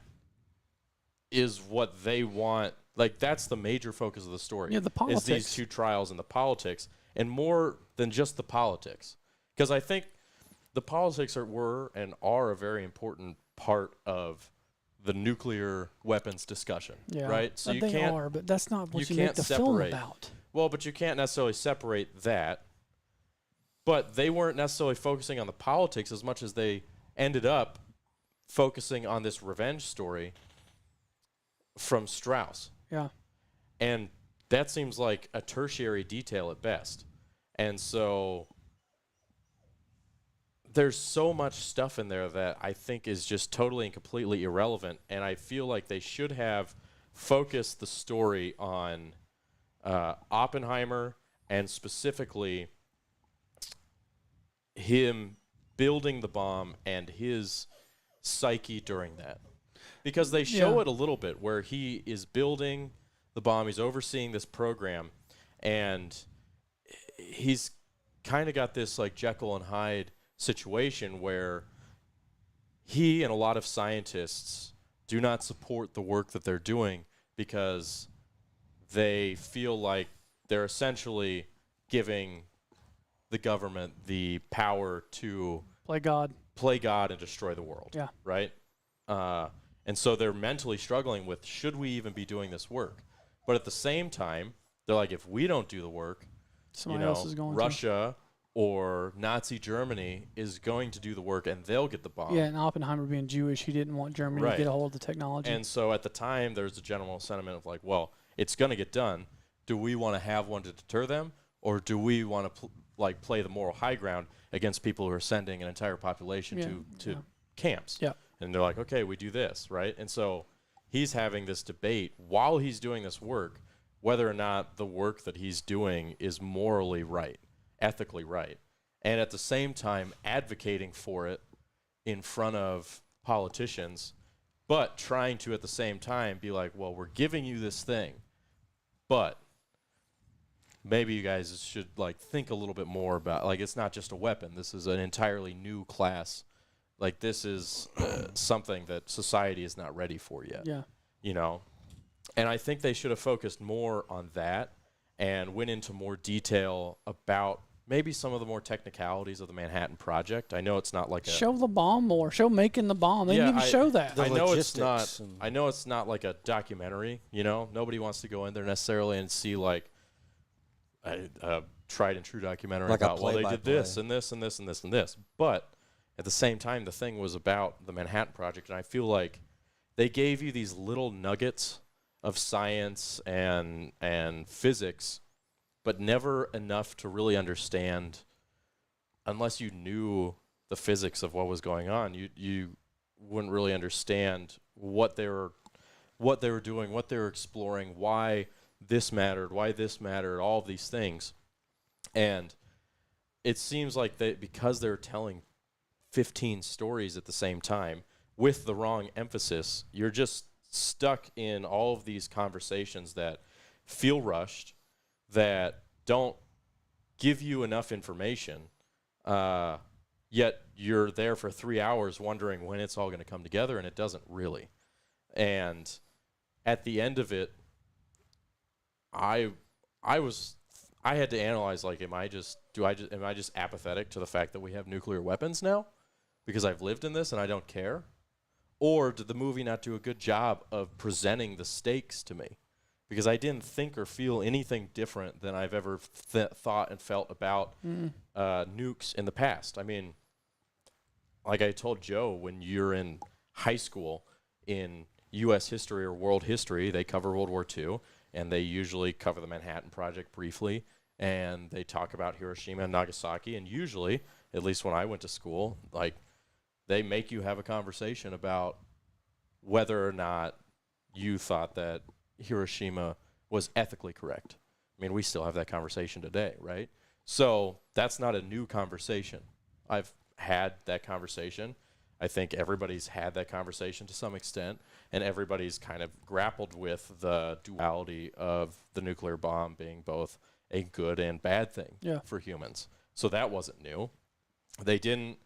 is what they want. Like, that's the major focus of the story. Yeah, the politics. Is these two trials and the politics. And more than just the politics. Because I think the politics are a very important part of the nuclear weapons discussion, right? So you can't. But that's not what you make the film about. Well, but you can't necessarily separate that. But they weren't necessarily focusing on the politics as much as they ended up focusing on this revenge story from Strauss. Yeah. And that seems like a tertiary detail at best. And so there's so much stuff in there that I think is just totally and completely irrelevant, and I feel like they should have focused the story on Oppenheimer and specifically him building the bomb and his psyche during that. Because they show it a little bit where he is building the bomb, he's overseeing this program, and he's kind of got this like Jekyll and Hyde situation where he and a lot of scientists do not support the work that they're doing because they feel like they're essentially giving the government the power to play God and destroy the world. Yeah. Right? And so they're mentally struggling with, should we even be doing this work? But at the same time, they're like, if we don't do the work, somebody else is going Russia or Nazi Germany is going to do the work, and they'll get the bomb. Yeah, and Oppenheimer being Jewish, he didn't want Germany to get a hold of the technology. And so at the time, there's a general sentiment of like, well, it's going to get done. Do we want to have one to deter them, or do we want to play the moral high ground? against people who are sending an entire population to camps. Yeah. And they're like, okay, we do this, right? And so he's having this debate while he's doing this work, whether or not the work that he's doing is morally right, ethically right, and at the same time advocating for it in front of politicians, but trying to at the same time be like, well, we're giving you this thing, but maybe you guys should like think a little bit more about, like, it's not just a weapon. This is an entirely new class. Like, this is something that society is not ready for yet. Yeah. You know? And I think they should have focused more on that and went into more detail about maybe some of the more technicalities of the Manhattan Project. I know it's not like Show the bomb more. Show making the bomb. They didn't even show that. The I know it's not. logistics and- I know it's not like a documentary. You know, nobody wants to go in there necessarily and see like a tried and true documentary Like a about, well, they did this play-by-play. and this and this and this and this. But at the same time, the thing was about the Manhattan Project, and I feel like they gave you these little nuggets of science and physics, but never enough to really understand. Unless you knew the physics of what was going on, you wouldn't really understand what they were doing, what they were exploring, why this mattered, all of these things. And it seems like because they're telling 15 stories at the same time with the wrong emphasis, you're just stuck in all of these conversations that feel rushed, that don't give you enough information, yet you're there for 3 hours wondering when it's all going to come together, and it doesn't really. And at the end of it, I had to analyze, like, am I just apathetic to the fact that we have nuclear weapons now because I've lived in this and I don't care? Or did the movie not do a good job of presenting the stakes to me? Because I didn't think or feel anything different than I've ever thought and felt about nukes in the past. I mean, like I told Joe, when you're in high school in U.S. history or world history, they cover World War II, and they usually cover the Manhattan Project briefly, and they talk about Hiroshima and Nagasaki, and usually, at least when I went to school, like, they make you have a conversation about whether or not you thought that Hiroshima was ethically correct. I mean, we still have that conversation today, right? So that's not a new conversation. I've had that conversation. I think everybody's had that conversation to some extent, and everybody's kind of grappled with the duality of the nuclear bomb being both a good and bad thing for humans. So that wasn't new. They didn't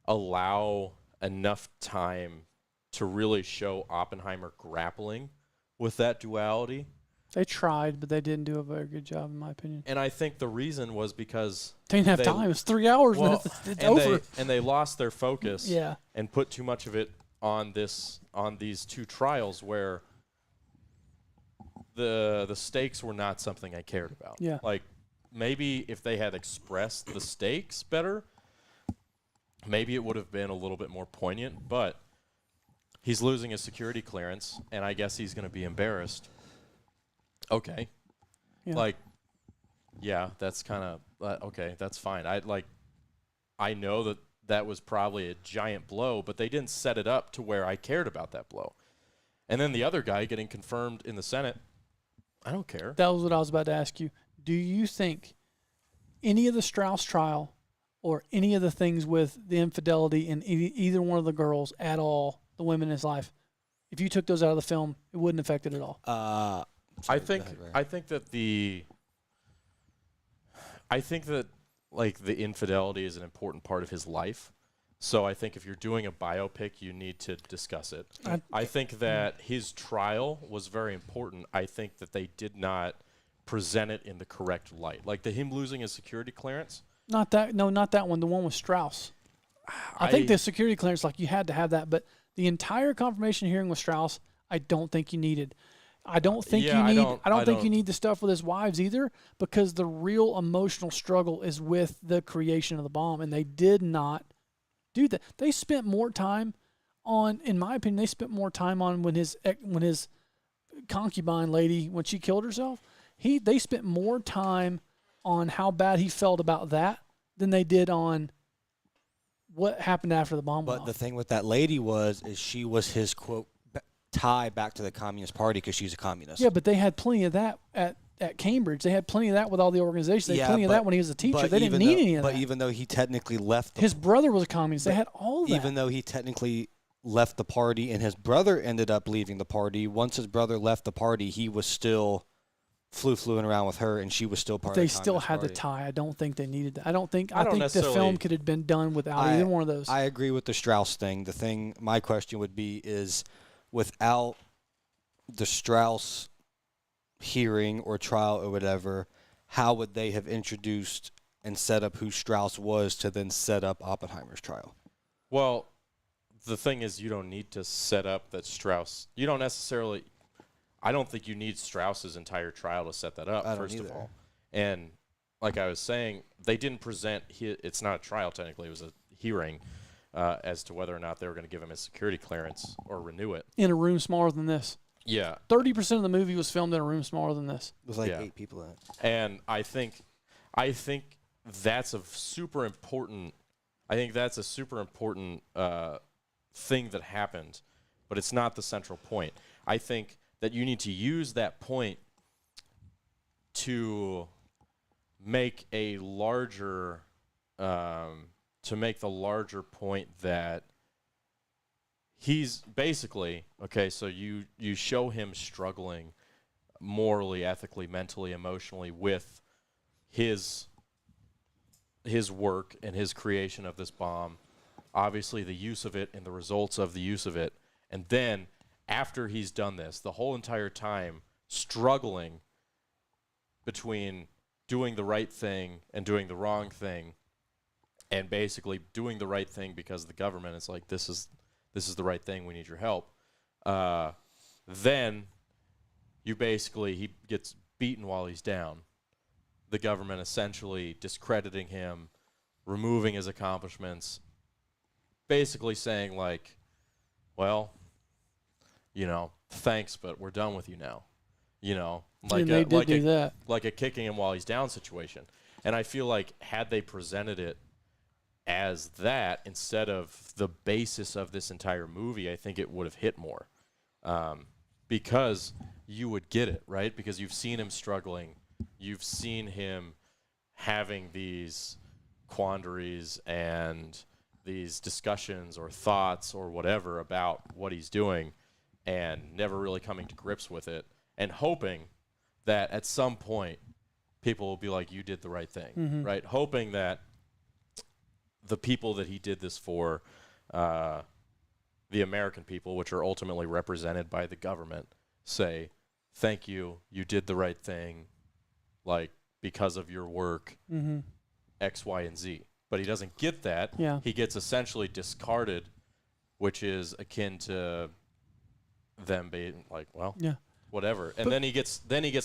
allow enough time to really show Oppenheimer grappling with that duality. They tried, but they didn't do a very good job, in my opinion. And I think the reason was because They didn't have time. It was 3 hours, well, and it's over. They lost their focus Yeah. and put too much of it on these two trials where the stakes were not something I cared about. Yeah. Like, maybe if they had expressed the stakes better, maybe it would have been a little bit more poignant, but he's losing his security clearance, and I guess he's going to be embarrassed. Okay. Yeah. Like, yeah, that's kind of, okay, that's fine. I know that was probably a giant blow, but they didn't set it up to where I cared about that blow. And then the other guy getting confirmed in the Senate, I don't care. That was what I was about to ask you. Do you think any of the Strauss trial or any of the things with the infidelity in either one of the girls at all, the women in his life, if you took those out of the film, it wouldn't affect it at all? I think that like the infidelity is an important part of his life. So I think if you're doing a biopic, you need to discuss it. I think that his trial was very important. I think that they did not present it in the correct light. Like him losing his security clearance. Not that one. The one with Strauss. I think the security clearance, like, you had to have that, but the entire confirmation hearing with Strauss, I don't think you needed. I don't think you need. I don't think you need the stuff with his wives either, because the real emotional struggle is with the creation of the bomb, and they did not do that. They spent more time on, in my opinion, when his concubine lady, when she killed herself, they spent more time on how bad he felt about that than they did on what happened after the bomb went But the off. thing with that lady is she was his quote tie back to the Communist Party because she's a communist. Yeah, but they had plenty of that at Cambridge. They had plenty of that with all the organizations. They had plenty of that when he was a teacher. They didn't need any of that. But even though he technically left, His brother was a communist. They had all that. even though he technically left the party and his brother ended up leaving the party, once his brother left the party, he was still fluing around with her, and she was still part They of the still Communist had the Party. tie. I don't think they needed that. I think the necessarily- film could have been done without either one of those. I agree with the Strauss thing. My question would be is without the Strauss hearing or trial or whatever, how would they have introduced and set up who Strauss was to then set up Oppenheimer's trial? Well, the thing is, you don't need to set up that Strauss. You don't necessarily. I don't think you need Strauss's entire trial to set that up. I don't first of either. all, and like I was saying, they didn't present. It's not a trial technically. It was a hearing as to whether or not they were going to give him his security clearance or renew it. in a room smaller than this. Yeah, 30% of the movie was filmed in a room smaller than this. It was like Yeah. 8 people in it. and I think that's a super important. I think that's a super important thing that happened, but it's not the central point. I think that you need to use that point to make a larger, to make the larger point that he's basically, okay, so you show him struggling morally, ethically, mentally, emotionally with his work and his creation of this bomb, obviously the use of it and the results of the use of it, and then after he's done this, the whole entire time struggling between doing the right thing and doing the wrong thing, and basically doing the right thing because the government is like, this is the right thing, we need your help. Then he gets beaten while he's down. The government essentially discrediting him, removing his accomplishments, basically saying like, well, thanks, but we're done with you now. Like And they did do that. like a kicking him while he's down situation. And I feel like had they presented it as that instead of the basis of this entire movie, I think it would have hit more. Because you would get it, right? Because you've seen him struggling. You've seen him having these quandaries and these discussions or thoughts or whatever about what he's doing and never really coming to grips with it and hoping that at some point people will be like, you did the right thing, right? Hoping that the people that he did this for, the American people, which are ultimately represented by the government, say, thank you, you did the right thing, like, because of your work, X, Y, and Z. But he doesn't get that. Yeah. He gets essentially discarded, which is akin to them being like, well, Yeah. whatever. And then he gets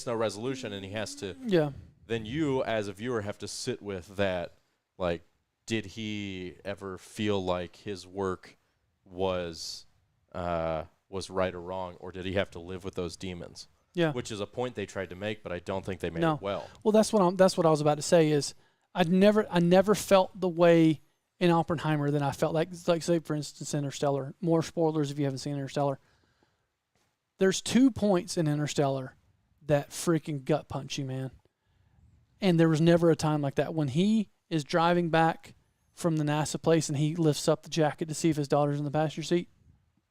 no resolution, and he has to. Yeah. Then you, as a viewer, have to sit with that. Like, did he ever feel like his work was right or wrong, or did he have to live with those demons? Yeah. Which is a point they tried to make, but I don't think they made No. it well. Well, that's what I was about to say is I never felt the way in Oppenheimer than I felt like say for instance Interstellar. More spoilers if you haven't seen Interstellar. There's 2 points in Interstellar that freaking gut punch you, man. And there was never a time like that when he is driving back from the NASA place and he lifts up the jacket to see if his daughter's in the passenger seat.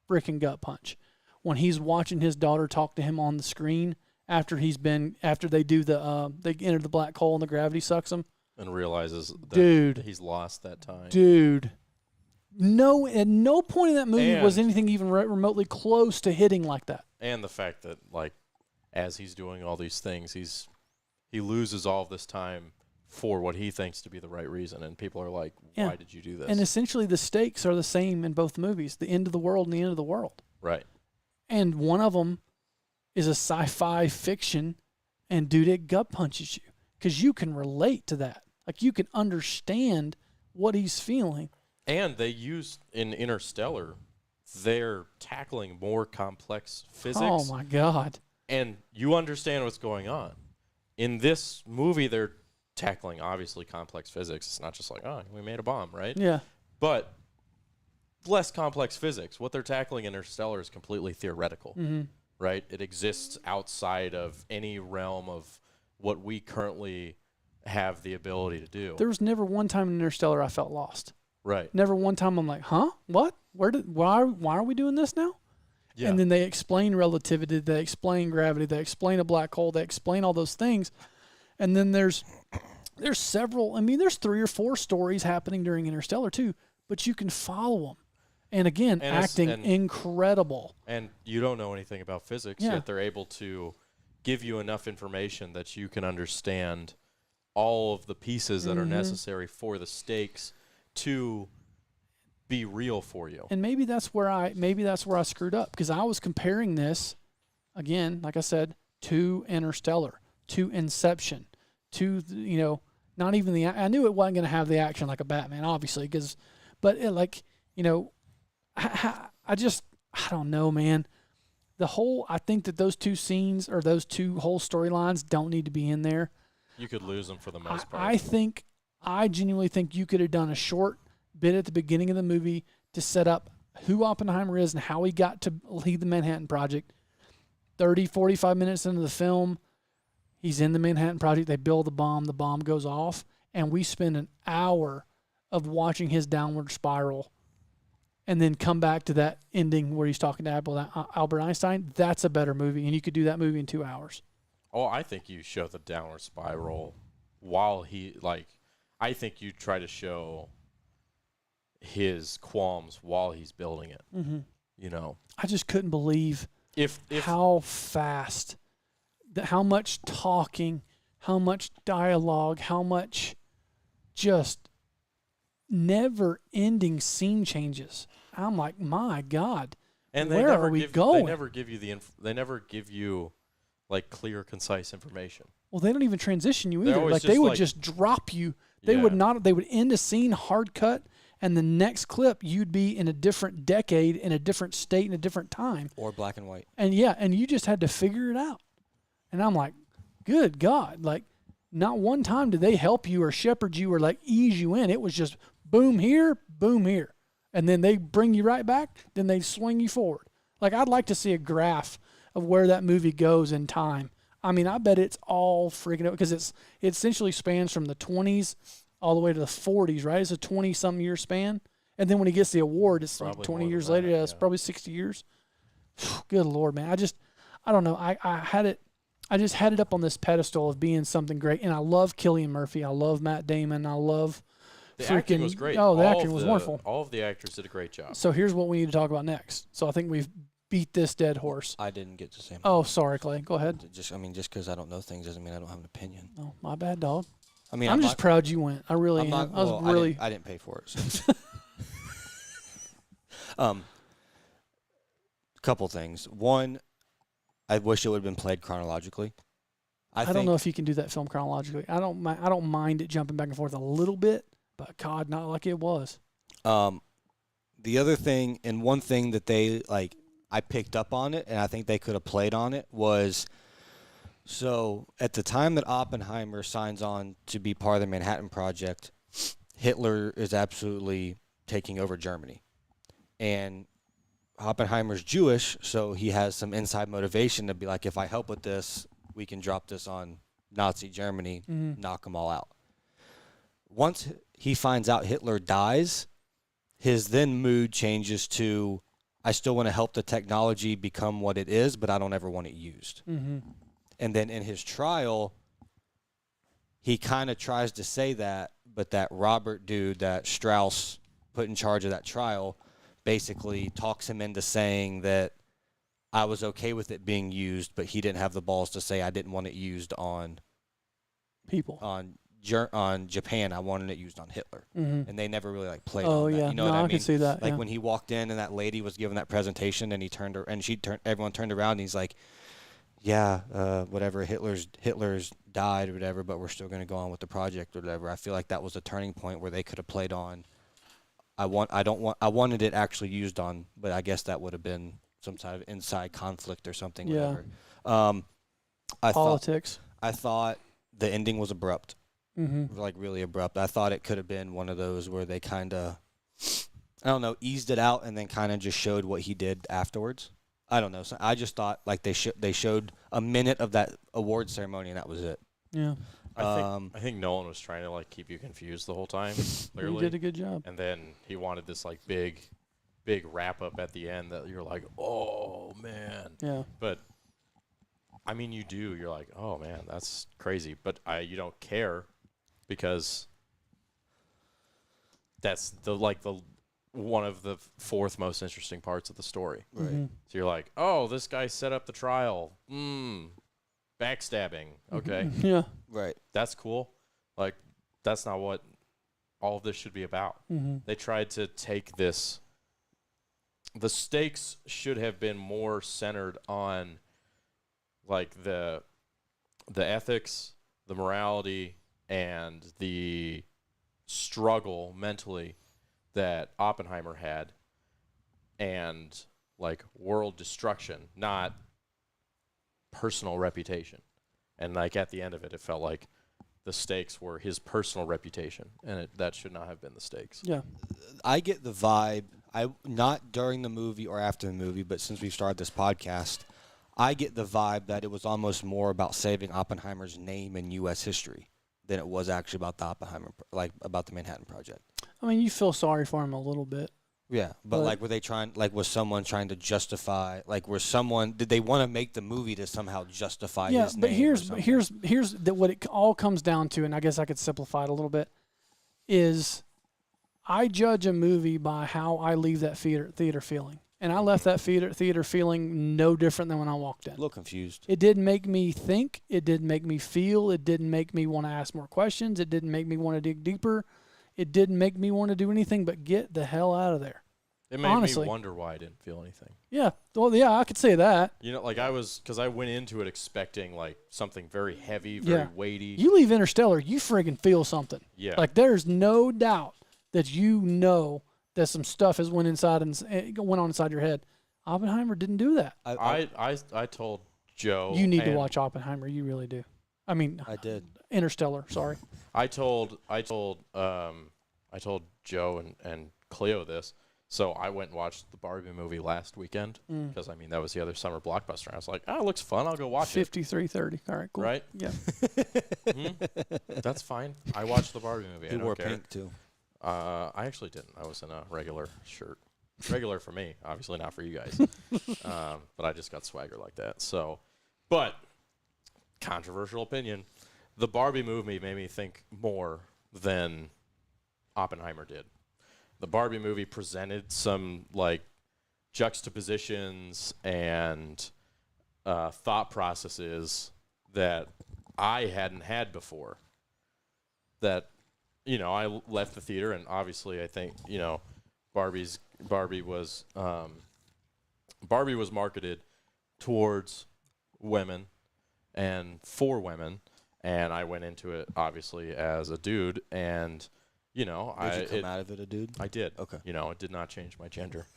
Freaking gut punch. When he's watching his daughter talk to him on the screen after they do they enter the black hole and the gravity sucks him. And realizes that Dude. he's lost that time. Dude. No, at no point in that movie was And- anything even remotely close to hitting like that. And the fact that, like, as he's doing all these things, he loses all of this time for what he thinks to be the right reason. And people are like, Yeah. why did you do this? And essentially the stakes are the same in both movies, the end of the world and the end of the world. right. And one of them is a sci-fi fiction, and dude, it gut punches you because you can relate to that. Like you can understand what he's feeling. And they use, in Interstellar, they're tackling more complex physics. Oh my God. And you understand what's going on. In this movie, they're tackling, obviously, complex physics. It's not just like, oh, we made a bomb, right? Yeah. but less complex physics. What they're tackling in Interstellar is completely theoretical, right? It exists outside of any realm of what we currently have the ability to do. There was never one time in Interstellar I felt lost. Right. Never one time I'm like, huh? What? Why are we doing this now? Yeah. And then they explain relativity, they explain gravity, they explain a black hole, they explain all those things. And then there's several, I mean, there's 3 or 4 stories happening during Interstellar too, but you can follow them. And again, acting incredible. And you don't know anything about physics, yet they're able to give you enough information that you can understand all of the pieces that are necessary for the stakes to be real for you. And maybe that's where I screwed up, because I was comparing this, again, like I said, to Interstellar, to Inception, to, you know, not even I knew it wasn't going to have the action like a Batman, obviously, but it, like, you know, I don't know, man. I think that those 2 scenes or those 2 whole storylines don't need to be in there. You could lose them for the most part. I genuinely think you could have done a short bit at the beginning of the movie to set up who Oppenheimer is and how he got to lead the Manhattan Project. 30, 45 minutes into the film, he's in the Manhattan Project. They build the bomb goes off, and we spend an hour of watching his downward spiral and then come back to that ending where he's talking to Albert Einstein. That's a better movie, and you could do that movie in 2 hours. Oh, I think you show the downward spiral while I think you try to show his qualms while he's building it. You know, I just couldn't believe if how fast, how much talking, how much dialogue, how much just never-ending scene changes. I'm like, my God, and where are we going? They never give you they never give you like clear, concise information. Well, they don't even transition you either. Like they would just drop you. They would not. They would end a scene hard cut, and the next clip you'd be in a different decade, in a different state, in a different time, Or black and white. and you just had to figure it out. And I'm like, good God, like not one time did they help you or shepherd you or like ease you in. It was just boom here, and then they bring you right back. Then they swing you forward. Like, I'd like to see a graph of where that movie goes in time. I mean, I bet it's all freaking out, because it essentially spans from the 20s all the way to the 40s, right? It's a 20-something year span. And then when he gets the award, it's like Probably 20 more years than later. that, Yeah, it's probably 60 years. Good Lord, man. I don't know. I just had it up on this pedestal of being something great. And I love Cillian Murphy. I love Matt Damon. I love The freaking, acting was great. Oh, the acting was wonderful. All of the actors did a great job. So here's what we need to talk about next. So I think we've beat this dead horse. I didn't get to say. Oh, sorry, Clay. Go ahead. Just because I don't know things doesn't mean I don't have an opinion. Oh, my bad, dog. I mean, I'm just proud you went. I really am. I didn't pay for it. So. Couple things. One, I wish it would have been played chronologically. I don't know if you can do that film chronologically. I don't mind it jumping back and forth a little bit, but God, not like it was. The other thing, and one thing that I picked up on it, and I think they could have played on it, was so at the time that Oppenheimer signs on to be part of the Manhattan Project, Hitler is absolutely taking over Germany. And Oppenheimer's Jewish, so he has some inside motivation to be like, if I help with this, we can drop this on Nazi Germany, knock them all out. Once he finds out Hitler dies, his then mood changes to, I still want to help the technology become what it is, but I don't ever want it used. And then in his trial, he kind of tries to say that, but that Robert dude, that Strauss put in charge of that trial, basically talks him into saying that I was okay with it being used, but he didn't have the balls to say I didn't want it used on people. On Japan, I wanted it used on Hitler, and they never really played. Oh on that. yeah, You know what I mean? I can see that. When he walked in and that lady was giving that presentation, and everyone turned around, and he's like, "Yeah, whatever, Hitler's died or whatever, but we're still going to go on with the project or whatever." I feel like that was a turning point where they could have played on. I wanted it actually used on, but I guess that would have been some type of inside conflict or something. Yeah. Whatever. Politics. I thought the ending was abrupt. Really abrupt. I thought it could have been one of those where they kind of I don't know, eased it out and then kind of just showed what he did afterwards. I don't know. So I just thought like they showed a minute of that award ceremony and that was it. Yeah. I think Nolan was trying to like keep you confused the whole time. Clearly, He did a good job. and then he wanted this like big wrap up at the end that you're like, oh man. Yeah. But I mean, you do. You're like, oh man, that's crazy. But you don't care because that's the one of the fourth most interesting parts of the story. Right. Mm-hmm. So you're like, oh, this guy set up the trial. Backstabbing. Okay. Yeah. Right. That's cool. Like, that's not what all of this should be about. Mm-hmm. They tried to take this. The stakes should have been more centered on, like, the ethics, the morality, and the struggle mentally that Oppenheimer had, and, like, world destruction, not personal reputation. And like at the end of it, it felt like the stakes were his personal reputation, and that should not have been the stakes. Yeah. I get the vibe, not during the movie or after the movie, but since we started this podcast, I get the vibe that it was almost more about saving Oppenheimer's name in U.S. history than it was actually about the about the Manhattan Project. I mean, you feel sorry for him a little bit. Yeah, but like, were they trying? Like, was someone trying to justify? Like, did they want to make the movie to somehow justify his name? But here's what it all comes down to, and I guess I could simplify it a little bit. Is I judge a movie by how I leave that theater feeling, and I left that theater feeling no different than when I walked in. A little confused. It didn't make me think. It didn't make me feel. It didn't make me want to ask more questions. It didn't make me want to dig deeper. It didn't make me want to do anything but get the hell out of there. It made me wonder why I didn't feel anything. Yeah. Well, yeah, I could say that. You know, like because I went into it expecting like something very heavy, very weighty. You leave Interstellar, you friggin' feel something. Yeah. Like there's no doubt that you know that some stuff has went on inside your head. Oppenheimer didn't do that. I told Joe. You need to watch Oppenheimer. You really do. I mean, I did. Interstellar. Sorry. I told Joe and Cleo this. So I went and watched the Barbie movie last weekend because, I mean, that was the other summer blockbuster. I was like, oh, it looks fun. I'll go watch 53:30. All right, cool. Right? Yeah. That's fine. I watched the Barbie movie. He wore pink, too. I actually didn't. I was in a regular shirt. Regular for me. Obviously not for you guys. But I just got swagger like that. So, but, controversial opinion. The Barbie movie made me think more than Oppenheimer did. The Barbie movie presented some like juxtapositions and thought processes that I hadn't had before. That, you know, I left the theater, and obviously I think, you know, Barbie was marketed towards women and for women, and I went into it obviously as a dude, and you know, Did you come out of it a dude? I did. Okay. You know, it did not change my gender.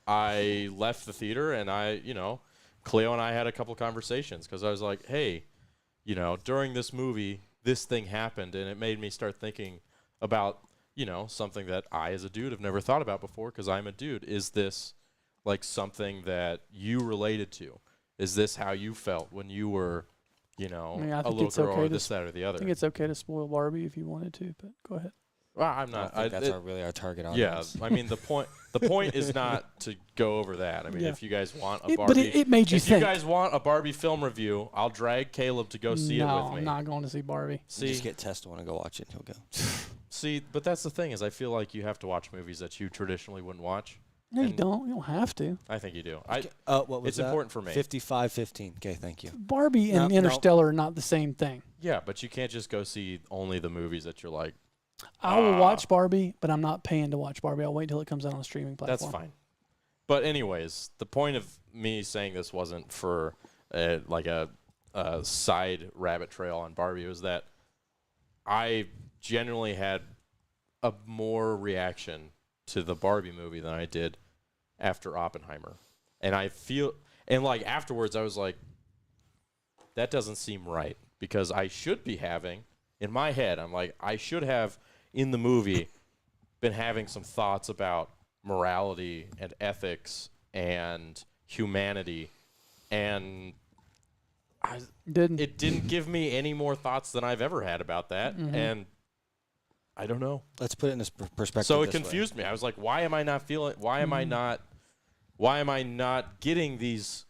I left the theater, and Cleo and I had a couple conversations because I was like, hey, you know, during this movie, this thing happened, and it made me start thinking about, you know, something that I as a dude have never thought about before because I'm a dude. Is this like something that you related to? Is this how you felt when you were, you know, a little girl, or this, that, or the other? I think it's okay to spoil Barbie if you wanted to, but go ahead. Well, I'm not. I think that's really our target Yeah, audience. I mean the point is not to go over that. I mean, if you guys want a Barbie, but it made you if think. you guys want a Barbie film review, I'll drag Caleb to go see it with me. No, I'm not going to see Barbie. You just get Tess to want to go watch it, and he'll go. See, but that's the thing is I feel like you have to watch movies that you traditionally wouldn't watch. No, you don't. You don't have to. I think you do. What was it's that? important for me. 55-15. Okay, thank you. Barbie and Interstellar are not the same thing. Yeah, but you can't just go see only the movies that you're like. I will watch Barbie, but I'm not paying to watch Barbie. I'll wait till it comes out on a streaming platform. That's fine. But anyways, the point of me saying this wasn't for like a side rabbit trail on Barbie. It was that I genuinely had a more reaction to the Barbie movie than I did after Oppenheimer. And I feel, and like afterwards I was like, that doesn't seem right because I should be having, in my head, I'm like, I should have in the movie been having some thoughts about morality and ethics and humanity, and it didn't give me any more thoughts than I've ever had about that, and I don't know. Let's put it in this perspective. So it confused me. I was like, why am I not feeling? Why am I not getting these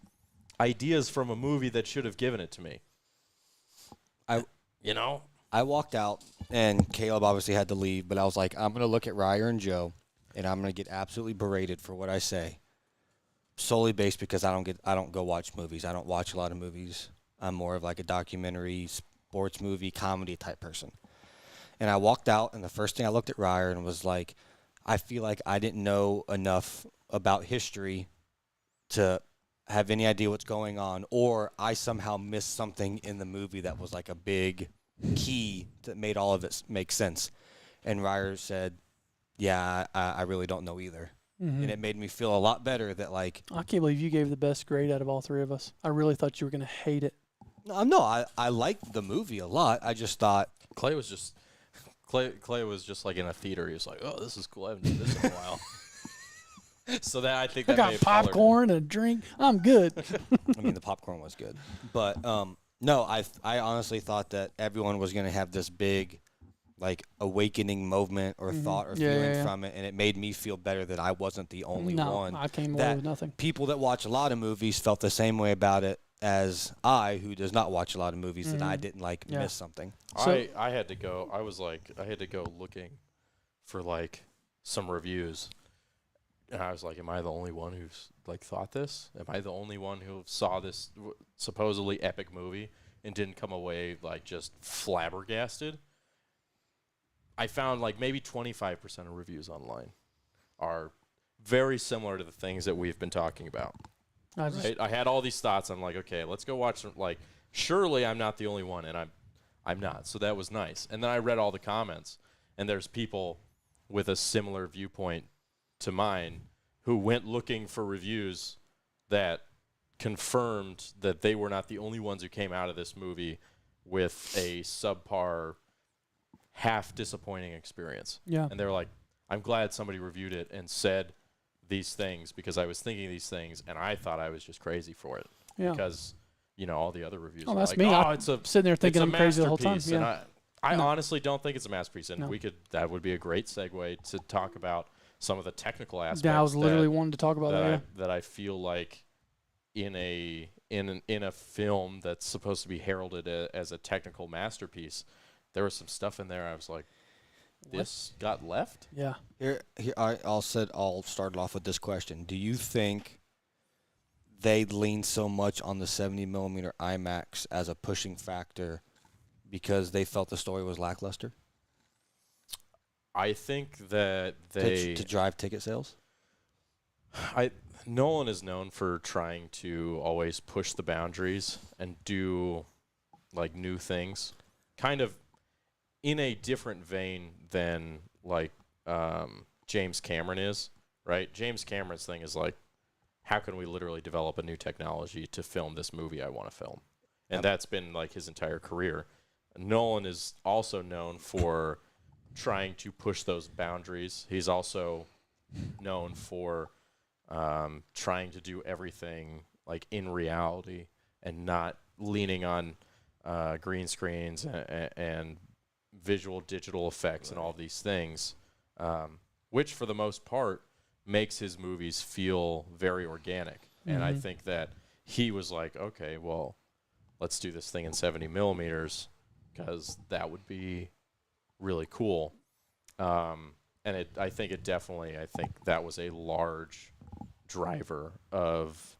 ideas from a movie that should have given it to me? I walked out, and Caleb obviously had to leave, but I was like, I'm going to look at Ryer and Joe, and I'm going to get absolutely berated for what I say, solely based because I don't go watch movies. I don't watch a lot of movies. I'm more of like a documentary, sports movie, comedy type person. And I walked out, and the first thing I looked at Ryer and was like, I feel like I didn't know enough about history to have any idea what's going on, or I somehow missed something in the movie that was like a big key that made all of it make sense. And Ryer said, yeah, I really don't know either. And it made me feel a lot better that, like, I can't believe you gave the best grade out of all three of us. I really thought you were going to hate it. No, I liked the movie a lot. I just thought Clay was just like in a theater. He was like, oh, this is cool. I haven't done this in a while. So that I think I that may got have colored it. popcorn and a drink. I'm good. I mean, the popcorn was good. But, no, I honestly thought that everyone was going to have this big, like, awakening moment or thought or feeling from it, and it made me feel better that I wasn't the only one. I came away with nothing. People that watch a lot of movies felt the same way about it as I, who does not watch a lot of movies, that I didn't, like, miss something. So I had to go. I had to go looking for, like, some reviews. And I was like, am I the only one who's, like, thought this? Am I the only one who saw this supposedly epic movie and didn't come away, like, just flabbergasted? I found, like, maybe 25% of reviews online are very similar to the things that we've been talking about. Right? I had all these thoughts. I'm like, okay, let's go watch some, like, surely I'm not the only one, and I'm not. So that was nice. And then I read all the comments, and there's people with a similar viewpoint to mine who went looking for reviews that confirmed that they were not the only ones who came out of this movie with a subpar, half disappointing experience. Yeah. And they were like, I'm glad somebody reviewed it and said these things, because I was thinking these things and I thought I was just crazy for it. Yeah. Because, all the other reviews Oh, were that's like, me. oh, I'm sitting there thinking I'm crazy the whole time. masterpiece. Yeah. And I honestly don't think it's a masterpiece, and No. that would be a great segue to talk about some of the technical aspects. Yeah, I was literally wanting to talk about that. that I feel like in a film that's supposed to be heralded as a technical masterpiece, there was some stuff in there I was like, this got left? Yeah. Here, I'll start off with this question. Do you think they leaned so much on the 70mm IMAX as a pushing factor because they felt the story was lackluster? I think that they to drive ticket sales? Nolan is known for trying to always push the boundaries and do, like, new things, kind of in a different vein than, like, James Cameron is, right? James Cameron's thing is like, how can we literally develop a new technology to film this movie I want to film? And that's been, like, his entire career. Nolan is also known for trying to push those boundaries. He's also known for trying to do everything, like, in reality and not leaning on green screens and visual digital effects and all these things, which for the most part makes his movies feel very organic. And I think that he was like, okay, well, let's do this thing in 70mm because that would be really cool. And I think that was a large driver of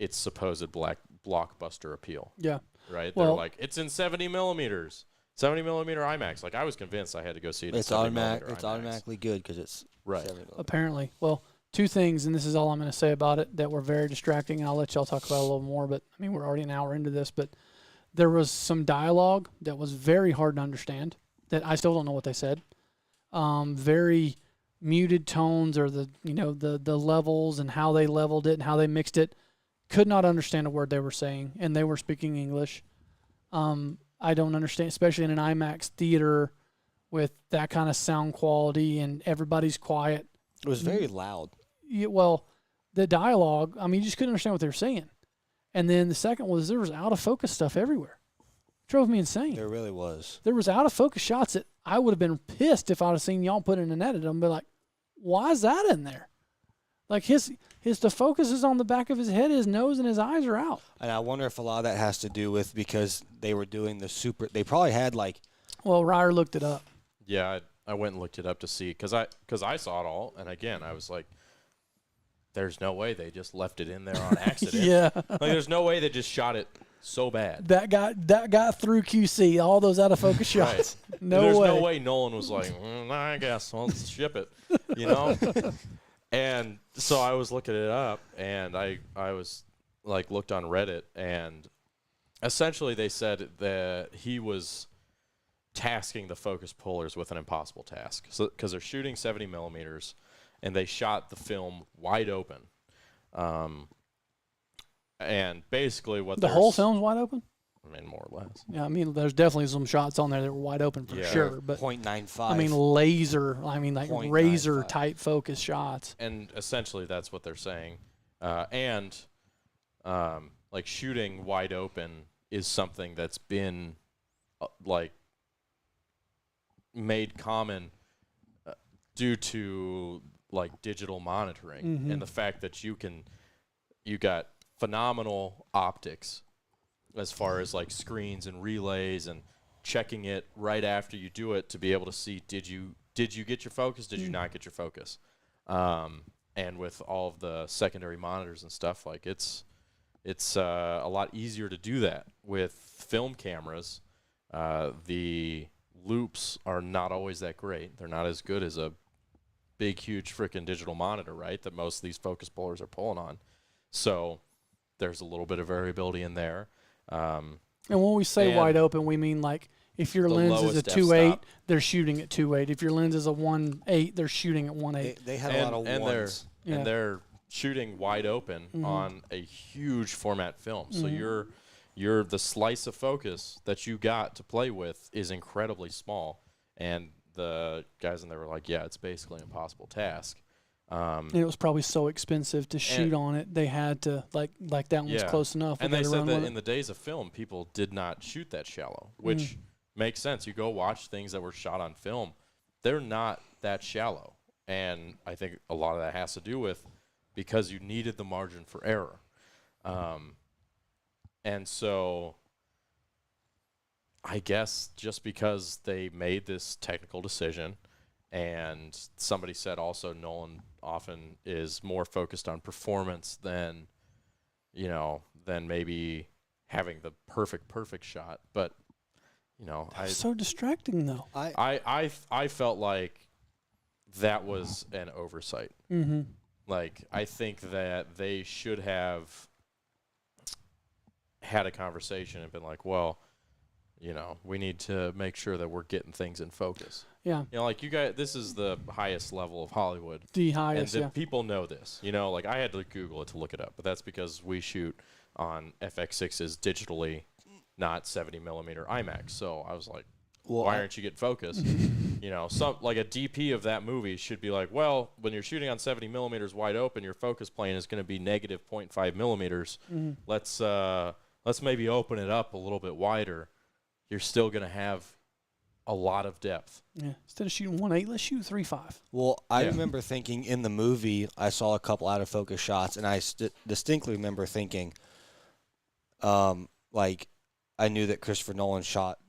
its supposed blockbuster appeal. Yeah. Right? Well, they're like, it's in 70mm. 70mm IMAX. Like, I was convinced I had to go see it in 70mm IMAX. It's automatically good because it's right. 70mm. Apparently. Well, two things, and this is all I'm going to say about it, that were very distracting, and I'll let y'all talk about it a little more, but, I mean, we're already an hour into this, but there was some dialogue that was very hard to understand that I still don't know what they said. Very muted tones, or the levels and how they leveled it and how they mixed it. Could not understand a word they were saying, and they were speaking English. I don't understand, especially in an IMAX theater with that kind of sound quality and everybody's quiet. It was very loud. Yeah, well, the dialogue, I mean, you just couldn't understand what they were saying. And then the second was there was out of focus stuff everywhere. Drove me insane. There really was. There was out of focus shots that I would have been pissed if I'd have seen y'all put in an edit. I'm be like, why is that in there? Like the focus is on the back of his head, his nose, and his eyes are out. And I wonder if a lot of that has to do with because they were doing they probably had like. Well, Ryer looked it up. Yeah, I went and looked it up to see because I saw it all, and again I was like, "There's no way they just left it in there on accident." Yeah, like there's no way they just shot it so bad. that got through QC. All those out of focus shots. Right. No There's way. no way Nolan was like, I guess I'll ship it, you know. And so I was looking it up, and I was like looked on Reddit, and essentially they said that he was tasking the focus pullers with an impossible task. So because they're shooting 70 millimeters, and they shot the film wide open, and basically what The whole film's wide open? I mean, more or less. Yeah, I mean, there's definitely some shots on there that were wide open for Yeah. sure. But 0.95. I mean, like 0.95. razor type focus shots. And essentially that's what they're saying. Like shooting wide open is something that's been like made common due to like digital monitoring and the fact that you got phenomenal optics as far as like screens and relays and checking it right after you do it to be able to see did you get your focus, did you not get your focus, and with all of the secondary monitors and stuff, like it's a lot easier to do that with film cameras. The loops are not always that great. They're not as good as a big huge freaking digital monitor, right, that most of these focus pullers are pulling on. So there's a little bit of variability in there. And when we say and wide open, we mean like if your the lens is a lowest 2.8, f-stop. they're shooting at 2.8. If your lens is a 1.8, they're shooting at 1.8. They had a lot of and ones. they're shooting wide open on a huge format film. So you're the slice of focus that you got to play with is incredibly small. And the guys in there were like, yeah, it's basically an impossible task. And it was probably so expensive to shoot on it. They had to like that one was close enough. And they said that in the days of film, people did not shoot that shallow, which makes sense. You go watch things that were shot on film, they're not that shallow. And I think a lot of that has to do with because you needed the margin for error. And so I guess just because they made this technical decision, and somebody said also Nolan often is more focused on performance than, than maybe having the perfect shot. But, it's so distracting though. I felt like that was an oversight. Mm-hmm. Like, I think that they should have had a conversation and been like, well, we need to make sure that we're getting things in focus. Yeah. Like you guys, this is the highest level of Hollywood. The highest, and people know this. Like I had to Google it to look it up, but that's because we shoot on FX6s digitally, not 70 millimeter IMAX. So I was like, why aren't you getting focus? Some like a DP of that movie should be like, well, when you're shooting on 70 millimeters wide open, your focus plane is going to be negative 0.5 millimeters. Let's maybe open it up a little bit wider. You're still going to have a lot of depth. Yeah. Instead of shooting 1.8, let's shoot 3.5. Well, I remember thinking in the movie, I saw a couple out of focus shots, and I distinctly remember thinking, like, I knew that Christopher Nolan shot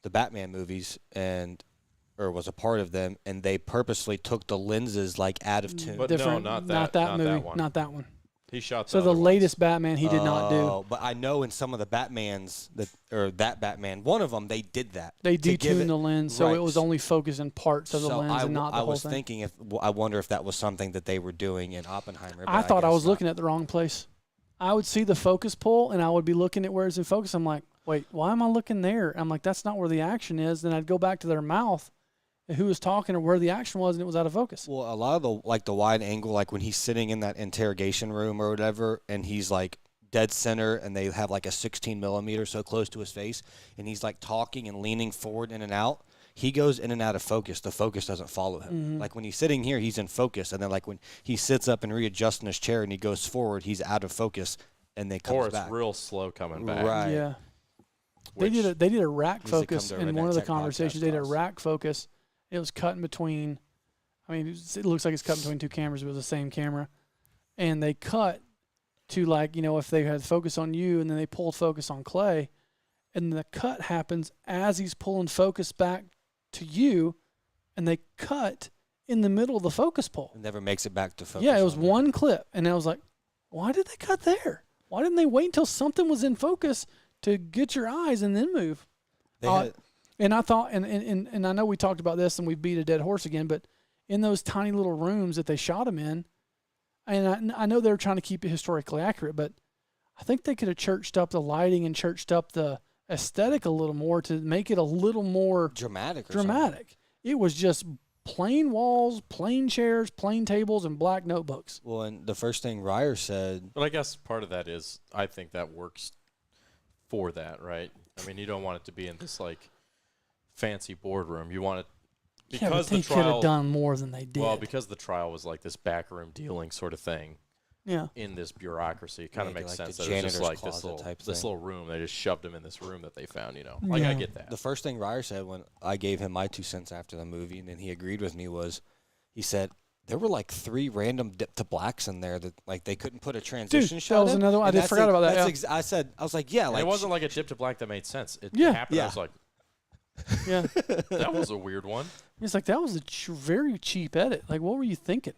the Batman movies or was a part of them, and they purposely took the lenses like out of tune. But different, no, not that movie, that one. not that one. He shot So the latest Batman he did not do. But I know in some of the Batmans that Batman, one of them, they did that. They to give detuned it- the lens, so right. it was only focused in parts of the So lens and not the I whole was thing. thinking I wonder if that was something that they were doing in Oppenheimer. I thought I guess was not. looking at the wrong place. I would see the focus pull, and I would be looking at where it's in focus. I'm like, wait, why am I looking there? I'm like, that's not where the action is. Then I'd go back to their mouth, and who was talking or where the action was, and it was out of focus. Well, a lot of the wide angle, like when he's sitting in that interrogation room or whatever, and he's like dead center, and they have like a 16 millimeter so close to his face, and he's like talking and leaning forward in and out. he goes in and out of focus. The focus doesn't follow him. Mm-hmm. Like when he's sitting here, he's in focus, and then like when he sits up and readjusts in his chair and he goes forward, he's out of focus, and then comes Or it's back. real slow coming back. Right. Yeah. Which, They did a rack Needs to come focus to a in Redneck one of the Tech conversations. podcast They did a class. rack focus. It was cut in between. I mean, it looks like it's cut between two cameras, but it was the same camera. And they cut to like, you know, if they had focus on you and then they pulled focus on Clay, and the cut happens as he's pulling focus back to you, and they cut in the middle of the focus pull. It never makes it back to focus. Yeah, it was on him. one clip, and I was like, why did they cut there? Why didn't they wait until something was in focus to get your eyes and then move? They had, And I thought, and I know we talked about this and we beat a dead horse again, but in those tiny little rooms that they shot him in, and I know they were trying to keep it historically accurate, but I think they could have churched up the lighting and churched up the aesthetic a little more to make it a little more dramatic. It was just plain walls, plain chairs, plain tables, and black notebooks. Well, and the first thing Ryer said, But I guess part of that is I think that works for that, right? I mean, you don't want it to be in this like fancy boardroom. You want it because Yeah, but they the could have trial. done more than they did. Well, because the trial was like this backroom dealing sort of thing yeah. in this bureaucracy, it kind of Maybe makes like sense the that it was just janitor's like this closet type this thing. little room. They just shoved him in this room that they found. You know, like I Yeah. get that. the first thing Ryer said when I gave him my 2 cents after the movie, and then he agreed with me, was he said there were like 3 random dip to blacks in there that like they couldn't put a transition That shot was in. another one. I And did that's forgot about that. that's Yeah. I was like, yeah, And like it wasn't like a dip to black that made sense. It Yeah. happened. I Yeah. was like, Yeah. that was a weird one. It's like, that was a very cheap edit. Like, what were you thinking?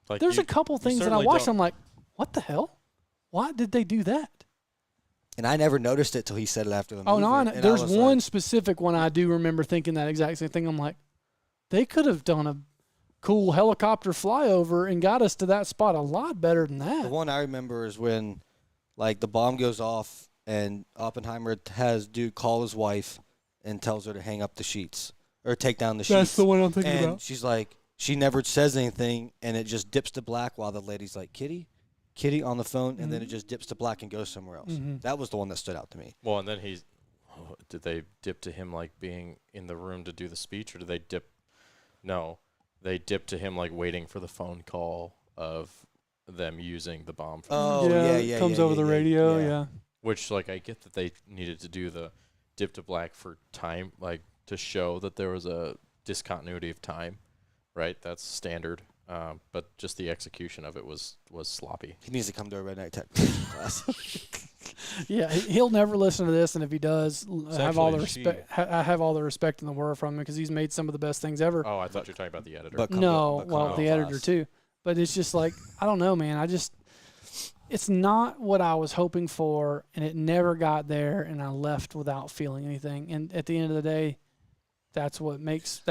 Like There's you- a couple you things that I certainly watched. don't- I'm like, what the hell? Why did they do that? And I never noticed it till he said it after the movie. Oh, no, I know. and I There's was one like, specific one I do remember thinking that exact same thing. I'm like, they could have done a cool helicopter flyover and got us to that spot a lot better than the that. one I remember is when like the bomb goes off and Oppenheimer has dude call his wife and tells her to hang up the sheets or take down the sheets. That's the one I'm thinking and about. she's like, she never says anything, and it just dips to black while the lady's like, Kitty on the phone, and then it just dips to black and goes somewhere else. Mhm. That was the one that stood out to me. Well, and then did they dip to him like being in the room to do the speech, or did they dip? No, they dipped to him like waiting for the phone call of them using the bomb. Oh, yeah, it comes over the radio. Yeah. Which, like, I get that they needed to do the dip to black for time, like, to show that there was a discontinuity of time, right? That's standard. But just the execution of it was sloppy. He needs to come to a Redneck Tech class. Yeah, he'll never listen to this, and if he does, It's have all the actually respect. I have all the respect in the world from him because he's made some of the best things ever. Oh, I thought you were talking about the editor. But come No, to- but come well, to the editor class. too. But it's just like, I don't know, man. It's not what I was hoping for, and it never got there, and I left without feeling anything. And at the end of the day, that's what makes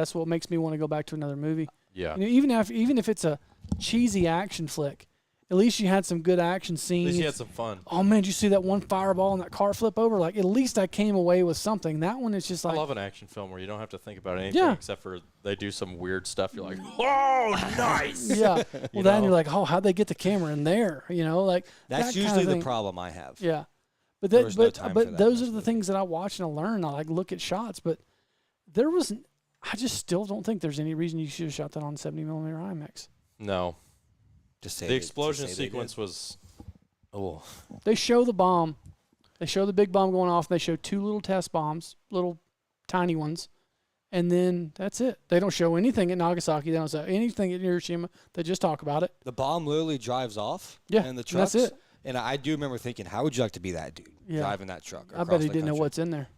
me want to go back to another movie. Yeah. You know, even if it's a cheesy action flick, at least you had some good action At scenes. least he had some fun. Oh man, did you see that one fireball and that car flip over? Like, at least I came away with something. That one is just like, I love an action film where you don't have to think about anything Yeah. except for they do some weird stuff. You're like, oh, nice. yeah. Well, then know? you're like, oh, how'd they get the camera in there? You know, like That's that kinda usually the thing. problem I have. Yeah, but There that, was no but time for but that those in are this the movie. things that I watch and I learn. I like look at shots, but there wasn't. I just still don't think there's any reason you should have shot that on 70mm IMAX. No. Just say The they- explosion just say they sequence did. was. Oh. They show the bomb, they show the big bomb going off, and they show 2 little test bombs, little tiny ones, and then that's it. They don't show anything at Nagasaki. They don't show anything at Hiroshima. They just talk about it. The bomb literally drives off. Yeah, And the and trucks. that's it. And I do remember thinking, how would you like to be that dude Yeah. driving that truck? I bet across he the didn't know country? what's in there.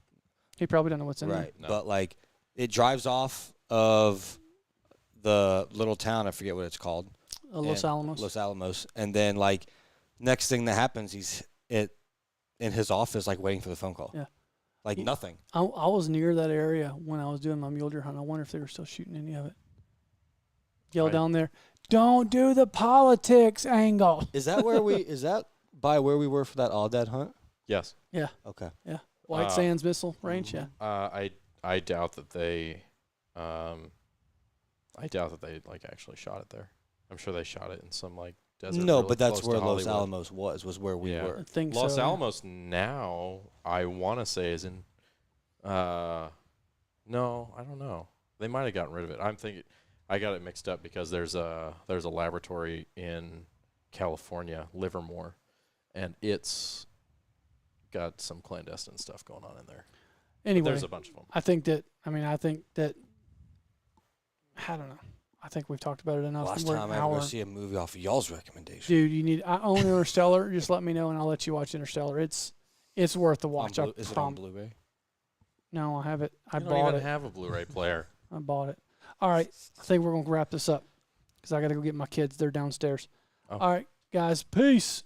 He probably doesn't know what's in there. Right. No. But like it drives off of the little town, I forget what it's called. Los and- Alamos. Los Alamos. And then like next thing that happens, he's in his office like waiting for the phone call. Yeah. Like He- nothing. I was near that area when I was doing my mule deer hunt. I wonder if they were still shooting any of it. Yell Right. down there, don't do the politics angle. Is that where is that by where we were for that all dead hunt? Yes. Yeah, Okay. yeah. White Uh, Sands missile range. Yeah. I doubt that they. I doubt that they like actually shot it there. I'm sure they shot it in some like desert. No, really but that's close to where Los Hollywood. Alamos was where we Yeah. were. I think Los so. Alamos now, I want to say, is in No, I don't know. They might have gotten rid of it. I'm thinking I got it mixed up because there's a laboratory in California, Livermore, and it's got some clandestine stuff going on in there. But Anyway, there's a bunch of them. I think that I don't know. I think we've talked about it enough. Last We're an time I ever hour. go see a movie off of y'all's recommendation. Dude, I own Interstellar. Just let me know and I'll let you watch Interstellar. It's worth the watch. Is it on Blu-ray? No, I have it. I You don't bought even it. have a Blu-ray player. I bought it. All right. I think we're going to wrap this up because I got to go get my kids. They're downstairs. Oh. All right, guys. Peace.